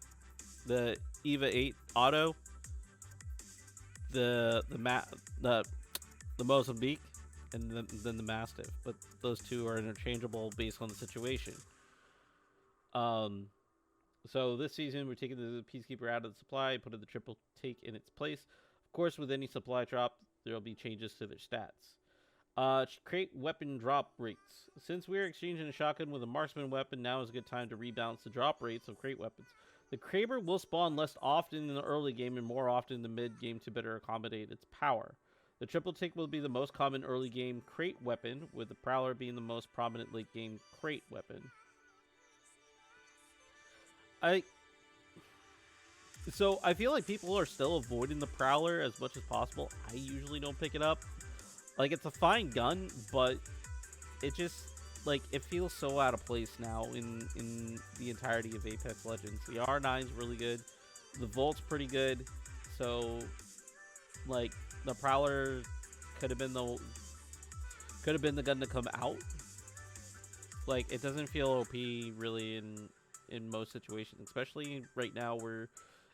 the Eva 8 auto, the Mozambique, and then the Mastiff, but those two are interchangeable based on the situation. So this season we're taking the Peacekeeper out of the supply, putting the triple take in its place. Of course, with any supply drop, there will be changes to their stats. Create weapon drop rates. Since we are exchanging a shotgun with a marksman weapon, now is a good time to rebalance the drop rates of crate weapons. The Kraber will spawn less often in the early game and more often in the mid game to better accommodate its power. The triple take will be the most common early game crate weapon, with the Prowler being the most prominent late game crate weapon. So I feel like people are still avoiding the Prowler as much as possible. I usually don't pick it up. Like, it's a fine gun, but it just, like, it feels so out of place now in the entirety of Apex Legends. The R9's really good. The Volt's pretty good. So, like, the Prowler could have been the gun to come out. Like, it doesn't feel OP really in most situations, especially right now where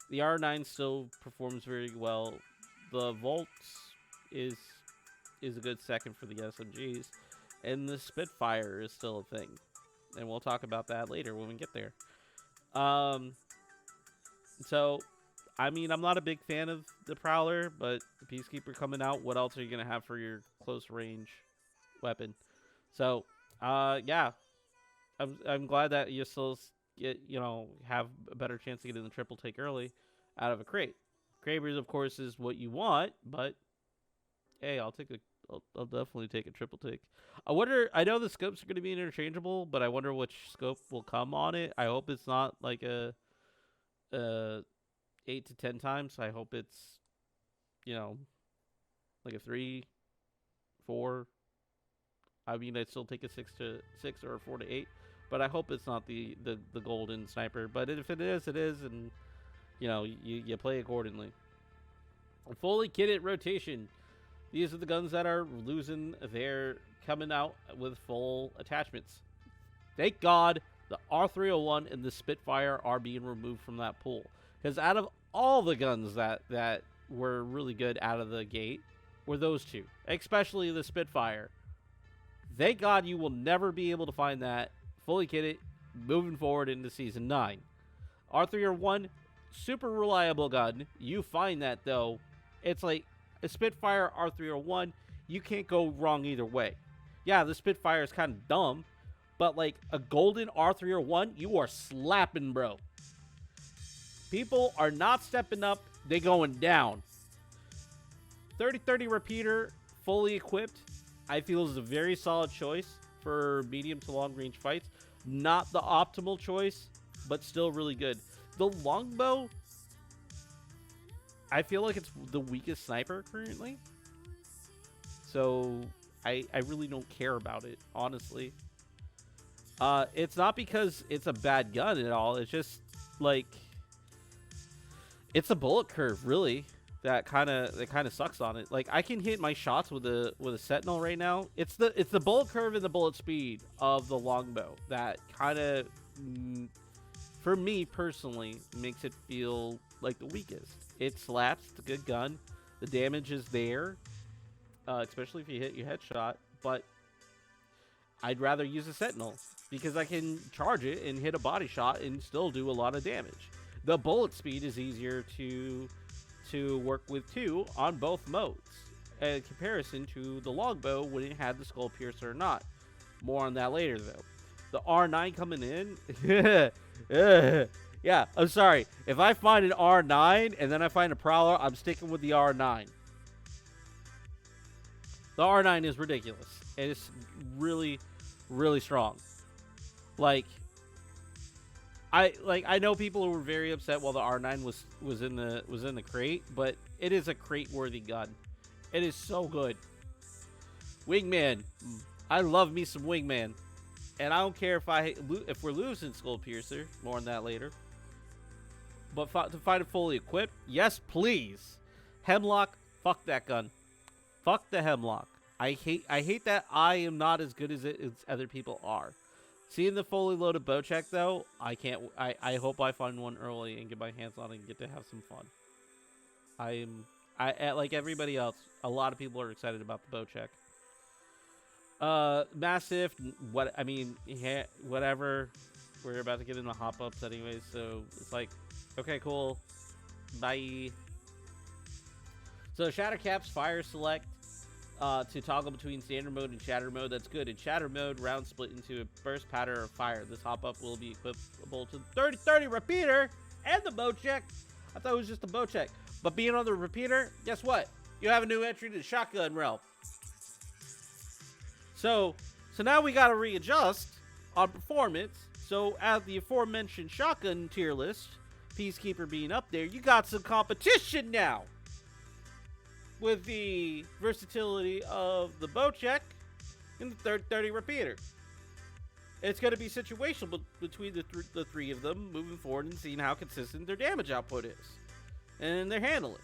the R9 still performs very well. The Volt is a good second for the SMGs, and the Spitfire is still a thing, and we'll talk about that later when we get there. So, I mean, I'm not a big fan of the Prowler, but the Peacekeeper coming out, what else are you going to have for your close range weapon? So, yeah, I'm glad that you still have a better chance to get in the triple take early out of a crate. Krabers, of course, is what you want, but hey, I'll definitely take a triple take. I know the scopes are going to be interchangeable, but I wonder which scope will come on it. I hope it's not like a 8 to 10 times. I hope it's, like a 3, 4. I mean, I'd still take a 6 to 6 or a 4 to 8, but I hope it's not the golden sniper. But if it is, it is, and you play accordingly. A fully kitted rotation. These are the guns that are losing. They're coming out with full attachments. Thank God the R301 and the Spitfire are being removed from that pool. Because out of all the guns that were really good out of the gate were those two. Especially the Spitfire. Thank God you will never be able to find that fully kitted moving forward into Season 9. R301, super reliable gun. You find that, though. It's like a Spitfire R301, you can't go wrong either way. Yeah, the Spitfire is kind of dumb, but like a golden R301, you are slapping, bro. People are not stepping up, they going down. 30-30 repeater, fully equipped, I feel is a very solid choice for medium to long range fights. Not the optimal choice, but still really good. The longbow, I feel like it's the weakest sniper currently. So I really don't care about it, honestly. It's not because it's a bad gun at all. It's just like it's a bullet curve, really, that kind of sucks on it. Like, I can hit my shots with a Sentinel right now. It's the bullet curve and the bullet speed of the longbow that kind of, for me personally, makes it feel like the weakest. It slaps. It's a good gun. The damage is there, especially if you hit your headshot. But I'd rather use a Sentinel because I can charge it and hit a body shot and still do a lot of damage. The bullet speed is easier to work with too on both modes, in comparison to the longbow when it had the skull piercer or not. More on that later though. The R9 coming in, yeah, I'm sorry. If I find an R9 and then I find a Prowler, I'm sticking with the R9. The R9 is ridiculous. It's really, really strong. Like I know people who were very upset while the R9 was in the crate, but it is a crate worthy gun. It is so good. Wingman, I love me some Wingman, and I don't care if we're losing Skull Piercer. More on that later. But to find it fully equipped, yes please. Hemlock, fuck that gun. Fuck the Hemlock. I hate that I am not as good as other people are. Seeing the fully loaded bow check though, I hope I find one early and get my hands on it and get to have some fun. I like everybody else, a lot of people are excited about the bow check. Massive, whatever. We're about to get into hop ups anyways, so it's like, okay, cool, bye. So Shattercaps fire select to toggle between standard mode and shatter mode. That's good. In shatter mode, rounds split into a burst pattern of fire. This hop up will be equipable to the 30-30 repeater and the bow check. I thought it was just a bow check, but being on the repeater, guess what? You have a new entry to the shotgun realm. So now we got to readjust on performance. So as the aforementioned shotgun tier list, Peacekeeper being up there, you got some competition now with the versatility of the bow check and the 30-30 repeater. It's going to be situational between the three of them moving forward and seeing how consistent their damage output is and their handling.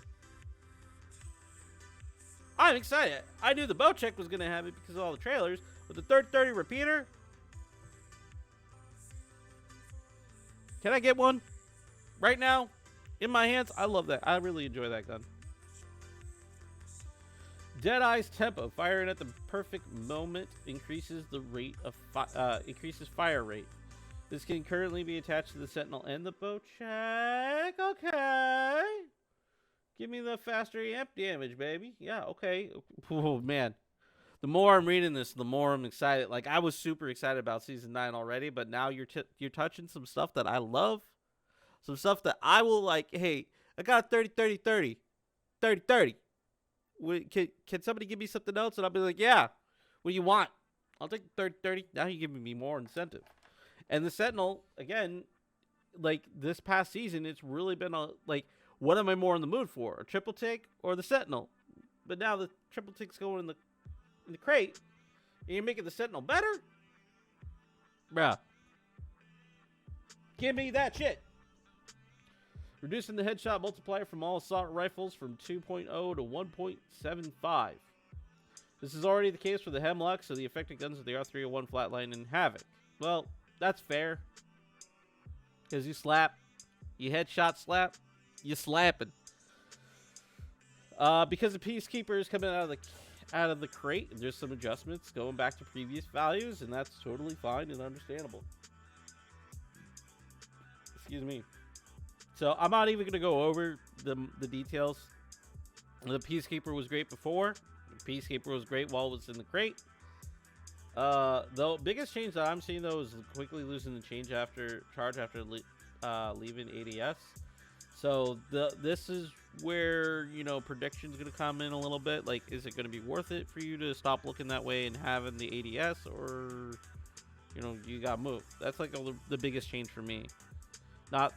I'm excited. I knew the bow check was going to have it because of all the trailers, but the 30-30 repeater, can I get one right now in my hands? I love that. I really enjoy that gun. Deadeye's tempo, firing at the perfect moment, increases the rate of increases fire rate. This can currently be attached to the Sentinel and the bow check. Okay, give me the faster amp damage, baby. Yeah, okay. Oh man, the more I'm reading this, the more I'm excited. Like I was super excited about season 9 already, but now you're touching some stuff that I love, some stuff that I will like. Hey, I got 30-30-30, 30-30. Can somebody give me something else? And I'll be like, yeah, what do you want? I'll take the 30-30. Now you're giving me more incentive. And the Sentinel, again, like this past season, it's really been what am I more in the mood for? A triple take or the Sentinel? But now the triple take's going in the crate, and you're making the Sentinel better? Bruh. Give me that shit. Reducing the headshot multiplier from all assault rifles from 2.0 to 1.75. This is already the case for the Hemlock, so the effective guns of the R301 Flatline and Havoc. Well, that's fair. Because you slap, you headshot slap, you slapping. Because the Peacekeeper is coming out of the crate, there's some adjustments going back to previous values, and that's totally fine and understandable. Excuse me. So I'm not even going to go over the details. The Peacekeeper was great before. The Peacekeeper was great while it was in the crate. The biggest change that I'm seeing though is quickly losing the charge after leaving ADS. So this is where prediction's going to come in a little bit. Like, is it going to be worth it for you to stop looking that way and having the ADS, or you got moved? That's like the biggest change for me.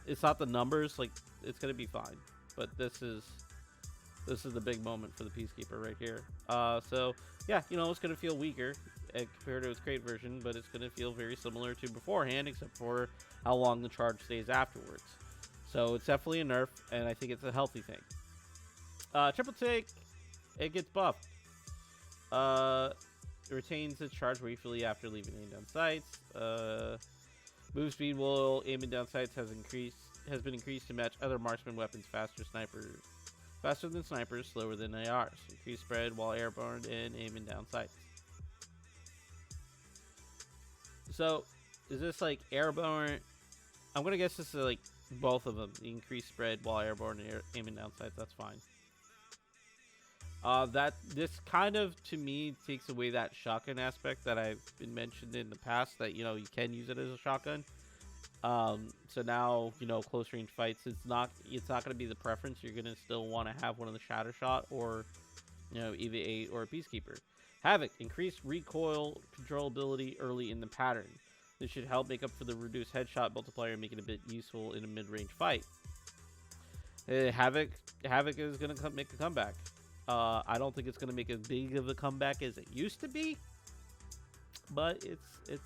It's not the numbers, like it's gonna be fine, but this is the big moment for the Peacekeeper right here. So yeah, it's gonna feel weaker compared to its crate version, but it's gonna feel very similar to beforehand, except for how long the charge stays afterwards. So it's definitely a nerf, and I think it's a healthy thing. Triple take, it gets buffed. It retains its charge briefly after leaving aim down sights. Move speed while aiming down sights has been increased to match other marksman weapons faster than snipers, slower than ARs. Increased spread while airborne and aiming down sights. So, is this like airborne? I'm gonna guess this is like both of them. Increased spread while airborne and aiming down sights. That's fine. That this kind of to me takes away that shotgun aspect that I've been mentioned in the past. That you can use it as a shotgun. So now close range fights. It's not going to be the preference. You're gonna still want to have one of the shatter shot or EV8 or a Peacekeeper. Havoc, increased recoil controllability early in the pattern. This should help make up for the reduced headshot multiplier and make it a bit useful in a mid-range fight. Havoc is going to make a comeback. I don't think it's going to make as big of a comeback as it used to be, but it's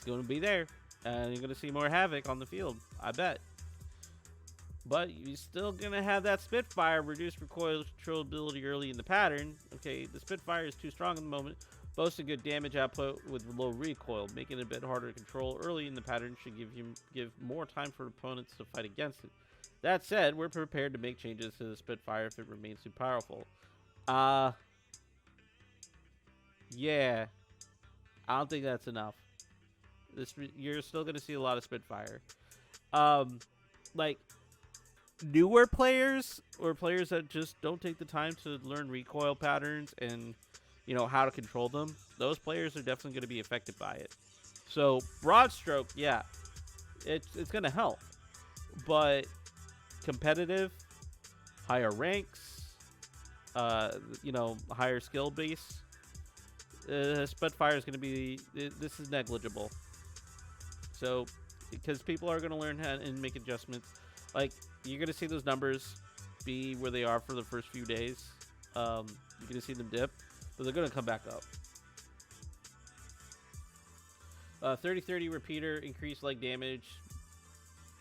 going to be there, and you're going to see more Havoc on the field, I bet. But you're still going to have that Spitfire, reduced recoil controllability early in the pattern. Okay, the Spitfire is too strong at the moment. Boasts a good damage output with low recoil, making it a bit harder to control early in the pattern should give more time for opponents to fight against it. That said, we're prepared to make changes to the Spitfire if it remains too powerful. Yeah, I don't think that's enough. You're still going to see a lot of Spitfire. Like newer players or players that just don't take the time to learn recoil patterns and how to control them, those players are definitely going to be affected by it. So broad stroke, yeah, it's going to help, but competitive, higher ranks, higher skill base, Spitfire is going to be, this is negligible. So because people are going to learn how and make adjustments. Like, you're going to see those numbers be where they are for the first few days. You're going to see them dip, but they're going to come back up. 30-30 repeater, increased leg damage.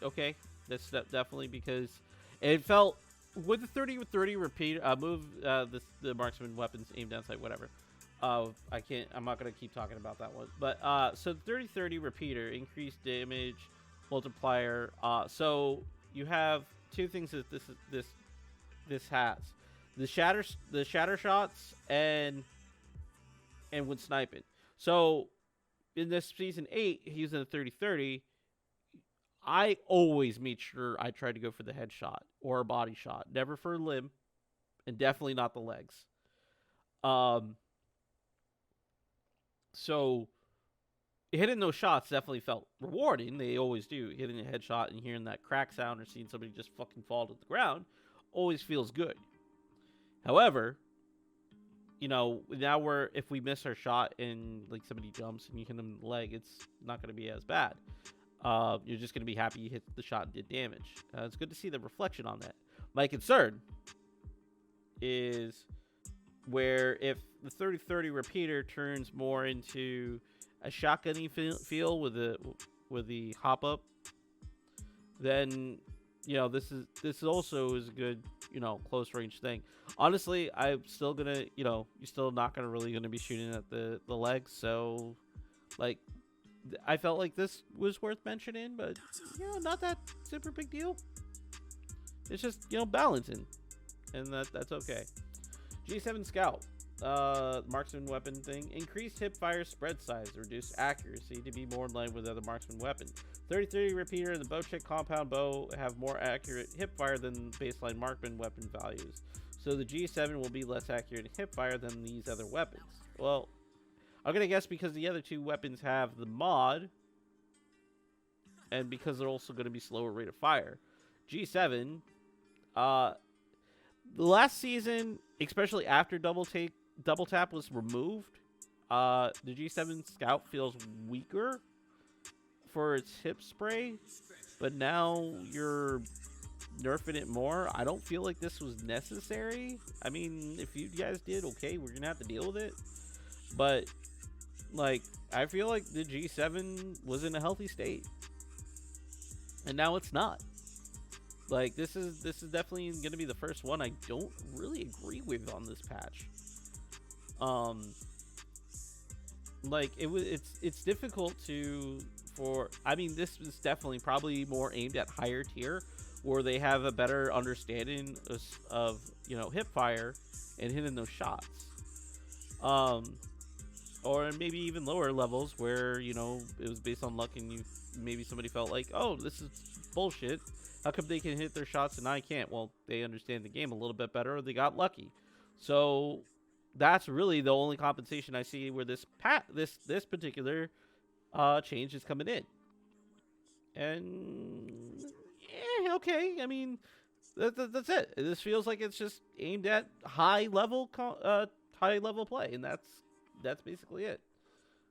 Okay, that's definitely because it felt with the 30-30 repeater move. The Marksman Weapons aim down sight, whatever. I'm not going to keep talking about that one. But so 30-30 repeater, increased damage multiplier. So you have two things that this has: the shatter shots and when sniping. So in this season 8, he's in a 30-30. I always made sure I tried to go for the headshot or a body shot, never for a limb, and definitely not the legs. So hitting those shots definitely felt rewarding. They always do. Hitting a headshot and hearing that crack sound or seeing somebody just fucking fall to the ground always feels good. However, now if we miss our shot and like somebody jumps and you hit them in the leg, it's not going to be as bad. You're just going to be happy you hit the shot and did damage. It's good to see the reflection on that. My concern is where if the 30-30 repeater turns more into a shotgunny feel with the hop up, then this also is a good close range thing. Honestly, I'm still gonna you're still not gonna be shooting at the legs, so like I felt like this was worth mentioning, but not that super big deal. It's just balancing, and that's okay. G7 Scout, marksman weapon thing. Increased hip fire spread size, reduced accuracy to be more in line with other marksman weapons. 30-30 repeater and the Bowchick compound bow have more accurate hip fire than baseline marksman weapon values. So the G7 will be less accurate in hip fire than these other weapons. Well, I'm gonna guess because the other two weapons have the mod, and because they're also gonna be slower rate of fire. G7, the last season, especially after double tap was removed, the G7 Scout feels weaker for its hip spray, but now you're nerfing it more. I don't feel like this was necessary. I mean, if you guys did, okay, we're gonna have to deal with it, but like I feel like the G7 was in a healthy state, and now it's not. Like this is definitely gonna be the first one I don't really agree with on this patch. Like it's difficult I mean, this is definitely probably more aimed at higher tier, where they have a better understanding of hip fire and hitting those shots. or maybe even lower levels where, you know, it was based on luck and you maybe somebody felt like, oh, this is bullshit. How come they can hit their shots and I can't? Well, they understand the game a little bit better or they got lucky. So that's really the only compensation I see where this particular change is coming in. And yeah, okay. I mean, that's it. This feels like it's just aimed at high level play, and that's basically it.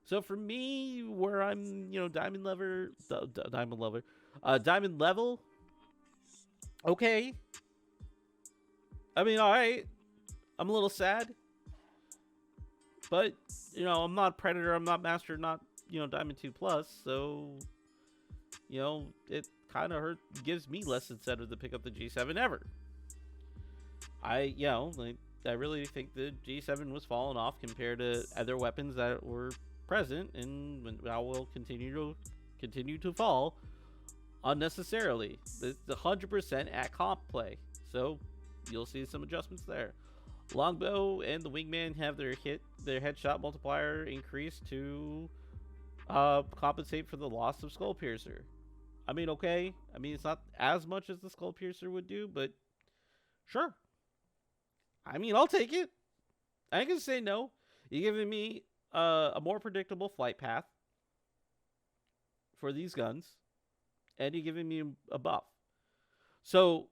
So for me, where I'm, you know, diamond level, okay. I mean, all right. I'm a little sad, but you know, I'm not Predator, I'm not Master, not, you know, Diamond 2 Plus, so you know, it kind of gives me less incentive to pick up the G7 ever. I really think the G7 was falling off compared to other weapons that were present, and I will continue to fall unnecessarily. It's 100% at comp play, so you'll see some adjustments there. Longbow and the Wingman have their headshot multiplier increased to compensate for the loss of Skull Piercer. I mean, okay. I mean, it's not as much as the Skull Piercer would do, but sure. I mean, I'll take it. I ain't gonna say no. You're giving me a more predictable flight path for these guns, and you're giving me a buff. So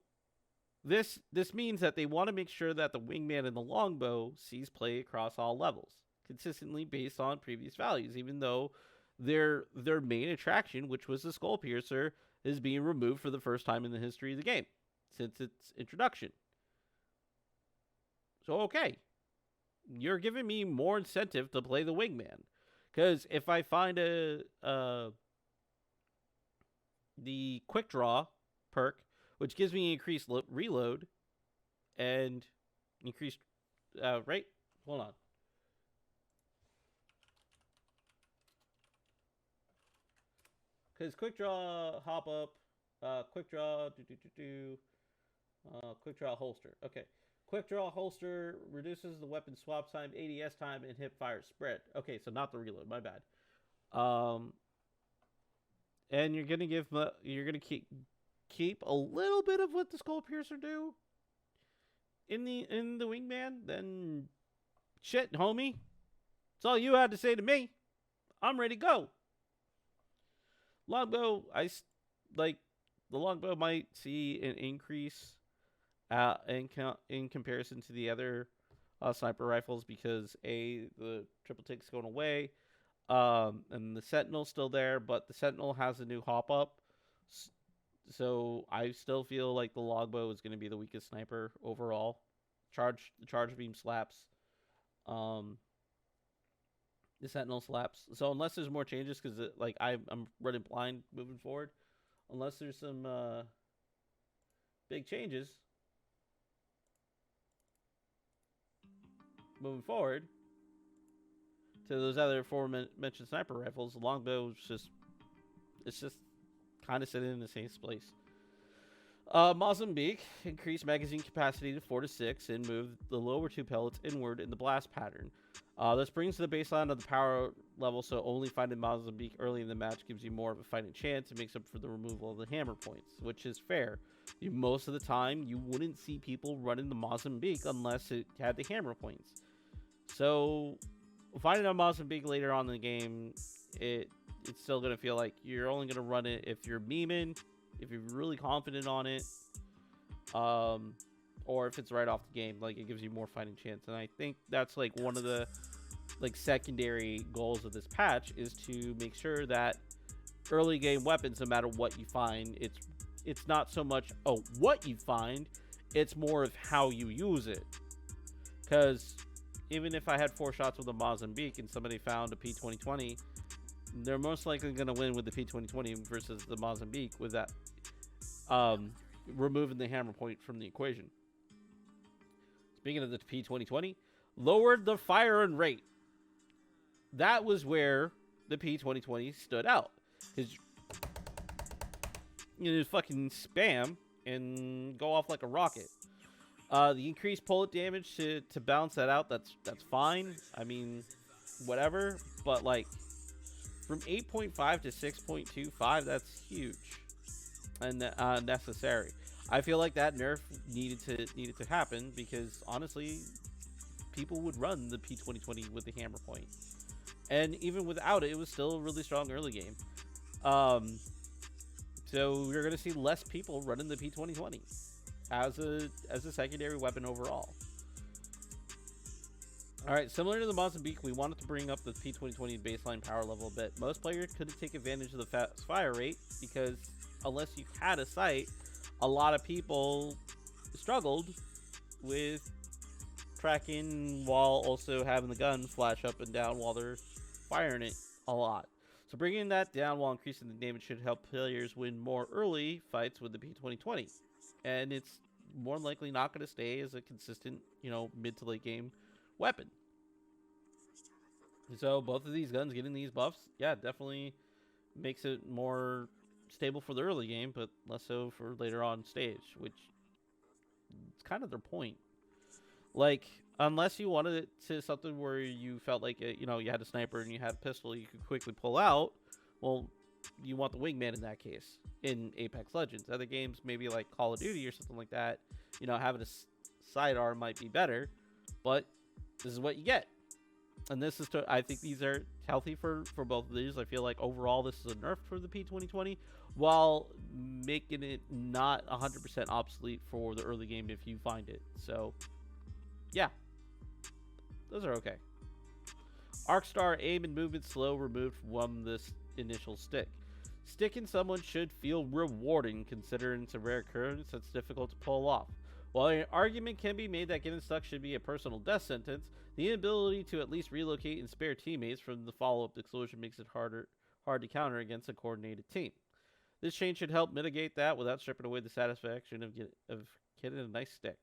this means that they want to make sure that the Wingman and the Longbow sees play across all levels, consistently based on previous values, even though their main attraction, which was the Skull Piercer, is being removed for the first time in the history of the game since its introduction. So okay, you're giving me more incentive to play the Wingman, because if I find the quick draw perk, which gives me increased reload and increased rate, hold on. Because quick draw, hop up, quick draw, quick draw holster. Okay. Quick draw holster reduces the weapon swap time, ADS time, and hip fire spread. Okay, so not the reload, my bad. And you're gonna keep a little bit of what the Skull Piercer do in the Wingman, then shit, homie. That's all you had to say to me. I'm ready to go. Longbow, the Longbow might see an increase in comparison to the other sniper rifles because the triple tick's going away, and the Sentinel's still there, but the Sentinel has a new hop up. So I still feel like the Longbow is going to be the weakest sniper overall. The charge beam slaps. The Sentinel slaps. So unless there's more changes, because I'm running blind moving forward, unless there's some big changes moving forward to those other mentioned sniper rifles, the Longbow is just kind of sitting in the same place. Mozambique increased magazine capacity to 4 to 6 and moved the lower two pellets inward in the blast pattern. This brings the baseline of the power level, so only finding Mozambique early in the match gives you more of a fighting chance. It makes up for the removal of the hammer points, which is fair. Most of the time, you wouldn't see people running the Mozambique unless it had the hammer points. So, finding a Mozambique later on in the game, it's still going to feel like you're only going to run it if you're memeing, if you're really confident on it, or if it's right off the game, like it gives you more fighting chance. And I think that's like one of the secondary goals of this patch is to make sure that early game weapons, no matter what you find, it's not so much what you find, it's more of how you use it. Because even if I had 4 shots with a Mozambique and somebody found a P2020, they're most likely going to win with the P2020 versus the Mozambique with that removing the hammer point from the equation. Speaking of the P2020, lowered the firing rate. That was where the P2020 stood out. His fucking spam and go off like a rocket. The increased bullet damage to balance that out, that's fine. I mean, whatever, but like from 8.5 to 6.25, that's huge and necessary. I feel like that nerf needed to happen because honestly, people would run the P2020 with the hammer point, and even without it, it was still a really strong early game. So we're gonna see less people running the P2020 as a secondary weapon overall. All right, similar to the Mozambique, we wanted to bring up the P2020 baseline power level a bit. Most players couldn't take advantage of the fast fire rate because unless you had a sight, a lot of people struggled with tracking while also having the gun flash up and down while they're firing it a lot. So bringing that down while increasing the damage should help players win more early fights with the P2020. And it's more likely not going to stay as a consistent, mid to late game weapon. So both of these guns getting these buffs, yeah, definitely makes it more stable for the early game, but less so for later on stage, which it's kind of their point. Like, unless you wanted it to something where you felt like, you had a sniper and you had a pistol you could quickly pull out, well, you want the Wingman in that case in Apex Legends. Other games, maybe like Call of Duty or something like that, having a sidearm might be better, but this is what you get. And this is, I think these are healthy for both of these. I feel like overall this is a nerf for the P2020 while making it not 100% obsolete for the early game if you find it. So, yeah. Those are okay. Arcstar aim and movement slow removed from this initial stick. Sticking someone should feel rewarding considering it's a rare occurrence that's difficult to pull off. While an argument can be made that getting stuck should be a personal death sentence, the inability to at least relocate and spare teammates from the follow-up explosion makes it hard to counter against a coordinated team. This change should help mitigate that without stripping away the satisfaction of getting a nice stick.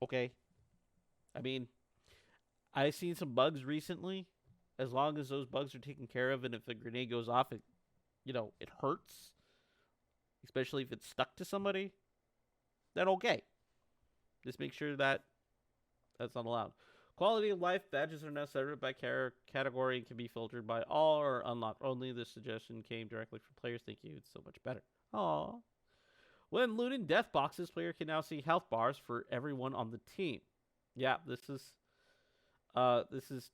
Okay. I mean, I've seen some bugs recently. As long as those bugs are taken care of and if a grenade goes off, it hurts. Especially if it's stuck to somebody, then okay. Just make sure that that's not allowed. Quality of life badges are now separated by category and can be filtered by all or unlocked only. This suggestion came directly from players. Thank you. It's so much better. Aww. When looting death boxes, player can now see health bars for everyone on the team. Yeah, this is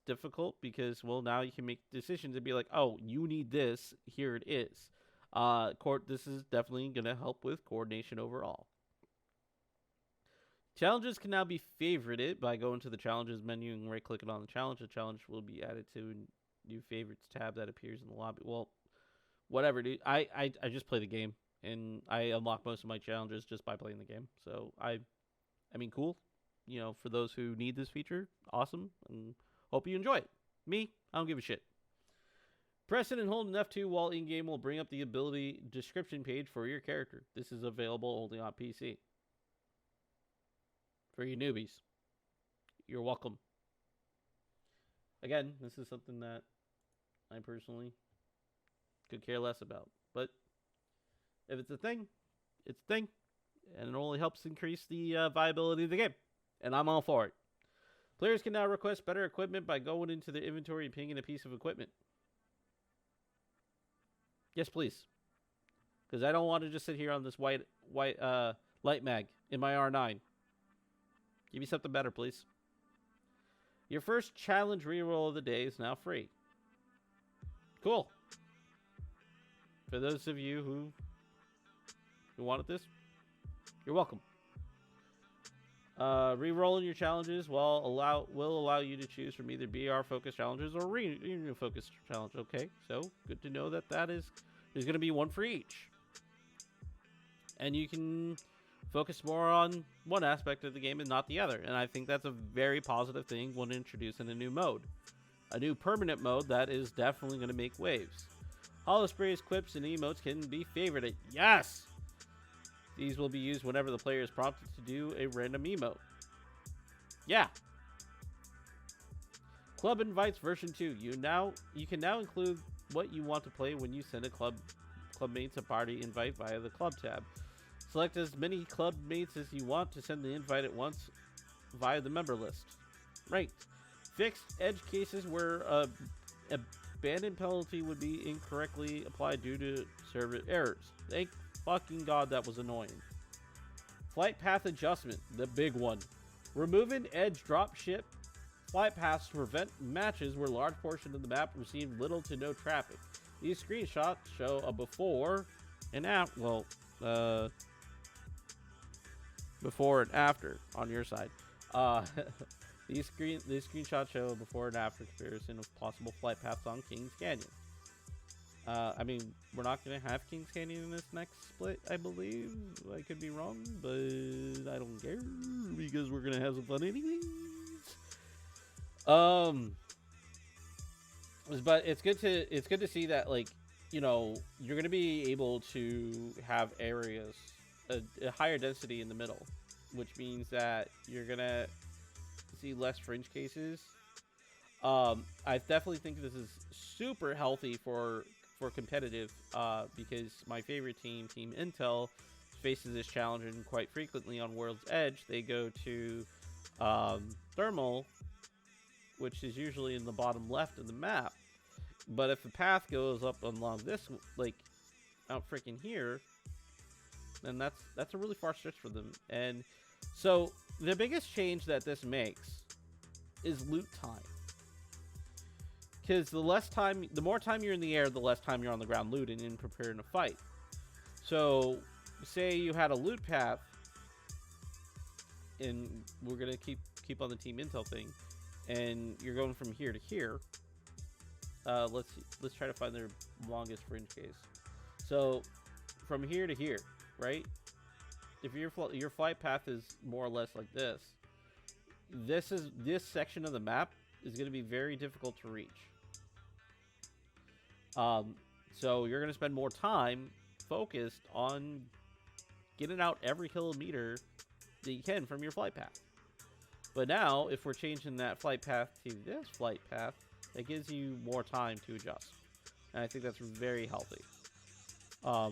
difficult because, well, now you can make decisions and be like, oh, you need this. Here it is. This is definitely going to help with coordination overall. Challenges can now be favorited by going to the challenges menu and right-clicking on the challenge. The challenge will be added to a new favorites tab that appears in the lobby. Well, whatever, dude. I just play the game, and I unlock most of my challenges just by playing the game. So, I mean, cool. For those who need this feature, awesome, and hope you enjoy it. Me, I don't give a shit. Pressing and holding F2 while in-game will bring up the ability description page for your character. This is available only on PC. For you newbies, you're welcome. Again, this is something that I personally could care less about. But if it's a thing, it's a thing. And it only helps increase the viability of the game. And I'm all for it. Players can now request better equipment by going into their inventory and pinging a piece of equipment. Yes, please. Because I don't want to just sit here on this white light mag in my R9. Give me something better, please. Your first challenge reroll of the day is now free. Cool. For those of you who wanted this, you're welcome. Rerolling your challenges will allow you to choose from either BR focused challenges or reunion focused challenge. Okay, so good to know that there's going to be one for each, and you can focus more on one aspect of the game and not the other. And I think that's a very positive thing when introducing a new mode, a new permanent mode that is definitely going to make waves. Holo sprays, quips, and emotes can be favorited. Yes. These will be used whenever the player is prompted to do a random emote. Yeah. Club invites version 2. You can now include what you want to play when you send a clubmates a party invite via the club tab. Select as many clubmates as you want to send the invite at once via the member list. Right. Fixed edge cases where abandon penalty would be incorrectly applied due to server errors. Thank fucking God that was annoying. Flight path adjustment, the big one. Removing edge drop ship flight paths to prevent matches where large portion of the map received little to no traffic. These screenshots show a before and after. Well, before and after on your side. These screenshots show a before and after comparison of possible flight paths on Kings Canyon. I mean, we're not going to have Kings Canyon in this next split, I believe. I could be wrong, but I don't care because we're going to have some fun anyways. But it's good to see that, like, you know, you're going to be able to have areas a higher density in the middle, which means that you're going to see less fringe cases. I definitely think this is super healthy for competitive, because my favorite team, Team Intel, faces this challenge, and quite frequently on World's Edge they go to thermal, which is usually in the bottom left of the map. But if the path goes up along this, like out freaking here, then that's a really far stretch for them. And so the biggest change that this makes is loot time. Because the more time you're in the air, the less time you're on the ground looting and preparing to fight. So, say you had a loot path, and we're gonna keep on the Team Intel thing, and you're going from here to here. Let's try to find their longest fringe case. So, from here to here, right? If your flight path is more or less like this, this section of the map is going to be very difficult to reach. So you're going to spend more time focused on getting out every kilometer that you can from your flight path. But now, if we're changing that flight path to this flight path, it gives you more time to adjust. And I think that's very healthy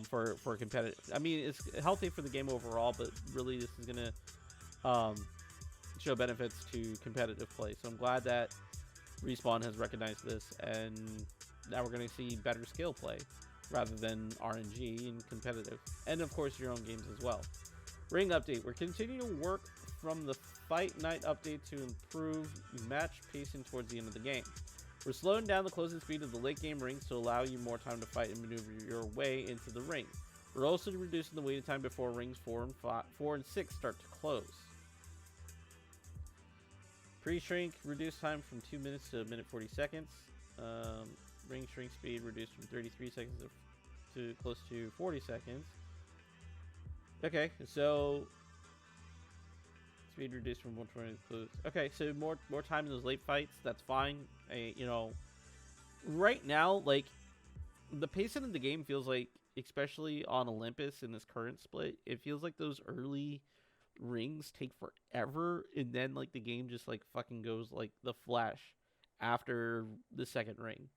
for competitive. I mean, it's healthy for the game overall, but really this is going to show benefits to competitive play. So I'm glad that Respawn has recognized this, and now we're going to see better skill play rather than RNG and competitive. And of course your own games as well. Ring update. We're continuing to work from the Fight Night update to improve match pacing towards the end of the game. We're slowing down the closing speed of the late game rings to allow you more time to fight and maneuver your way into the ring. We're also reducing the waiting time before rings 4 and 6 start to close. Pre-shrink reduced time from 2 minutes to 1 minute 40 seconds. Ring shrink speed reduced from 33 seconds to close to 40 seconds. Okay, so speed reduced from 120 to close. Okay, so more time in those late fights. That's fine. You know, right now, like, the pacing of the game feels like, especially on Olympus in this current split, it feels like those early rings take forever, and then like the game just like fucking goes like the Flash after the second ring.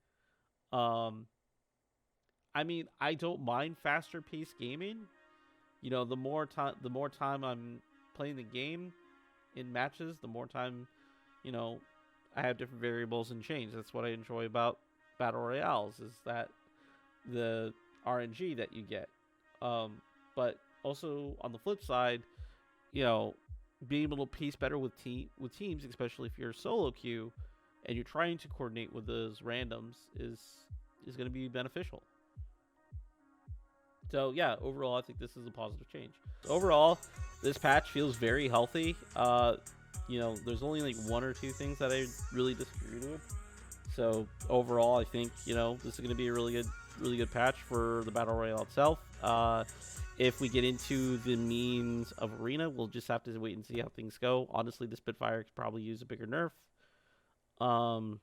I mean, I don't mind faster paced gaming. You know, the more time I'm playing the game in matches, the more time, you know, I have different variables and change. That's what I enjoy about battle royales, is that the RNG that you get. But also on the flip side, you know, being able to piece better with teams, especially if you're a solo queue and you're trying to coordinate with those randoms, is going to be beneficial. So yeah, overall, I think this is a positive change. Overall, this patch feels very healthy. You know, there's only like 1 or 2 things that I really disagreed with. So overall, I think, you know, this is going to be a really good patch for the battle royale itself. If we get into the means of arena, we'll just have to wait and see how things go. Honestly, the Spitfire could probably use a bigger nerf. And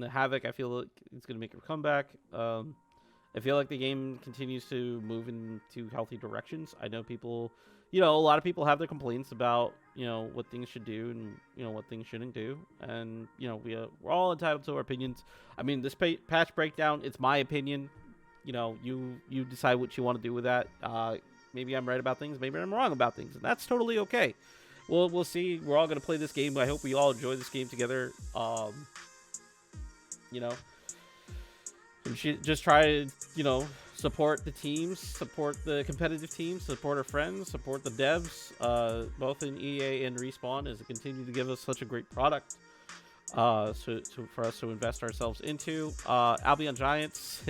the Havoc, I feel like it's going to make a comeback. I feel like the game continues to move into healthy directions. I know people, you know, a lot of people have their complaints about, you know, what things should do and, you know, what things shouldn't do. And, you know, we're all entitled to our opinions. I mean, this patch breakdown, it's my opinion. You know, you decide what you want to do with that. Maybe I'm right about things, maybe I'm wrong about things, and that's totally okay. we'll see. We're all gonna play this game. I hope we all enjoy this game together. You know, and just try to, you know, support the teams, support the competitive teams, support our friends, support the devs, both in EA and Respawn, as they continue to give us such a great product. So for us to invest ourselves into. Albion Giants.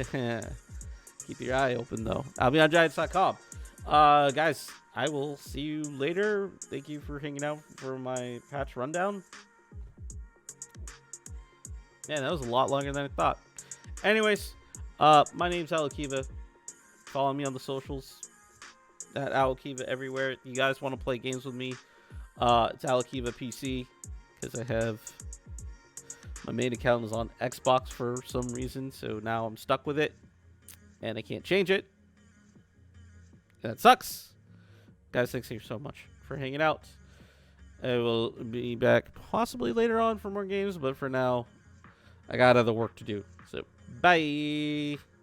Keep your eye open though. AlbionGiants.com. Guys, I will see you later. Thank you for hanging out for my patch rundown. Man, that was a lot longer than I thought. Anyways, my name's Alakiva. Follow me on the socials at Alakiva everywhere. You guys want to play games with me? It's Alakiva PC, because I have my main account is on Xbox for some reason, so now I'm stuck with it and I can't change it. That sucks. Guys, thanks so much for hanging out. I will be back possibly later on for more games, but for now, I got other work to do. So, bye.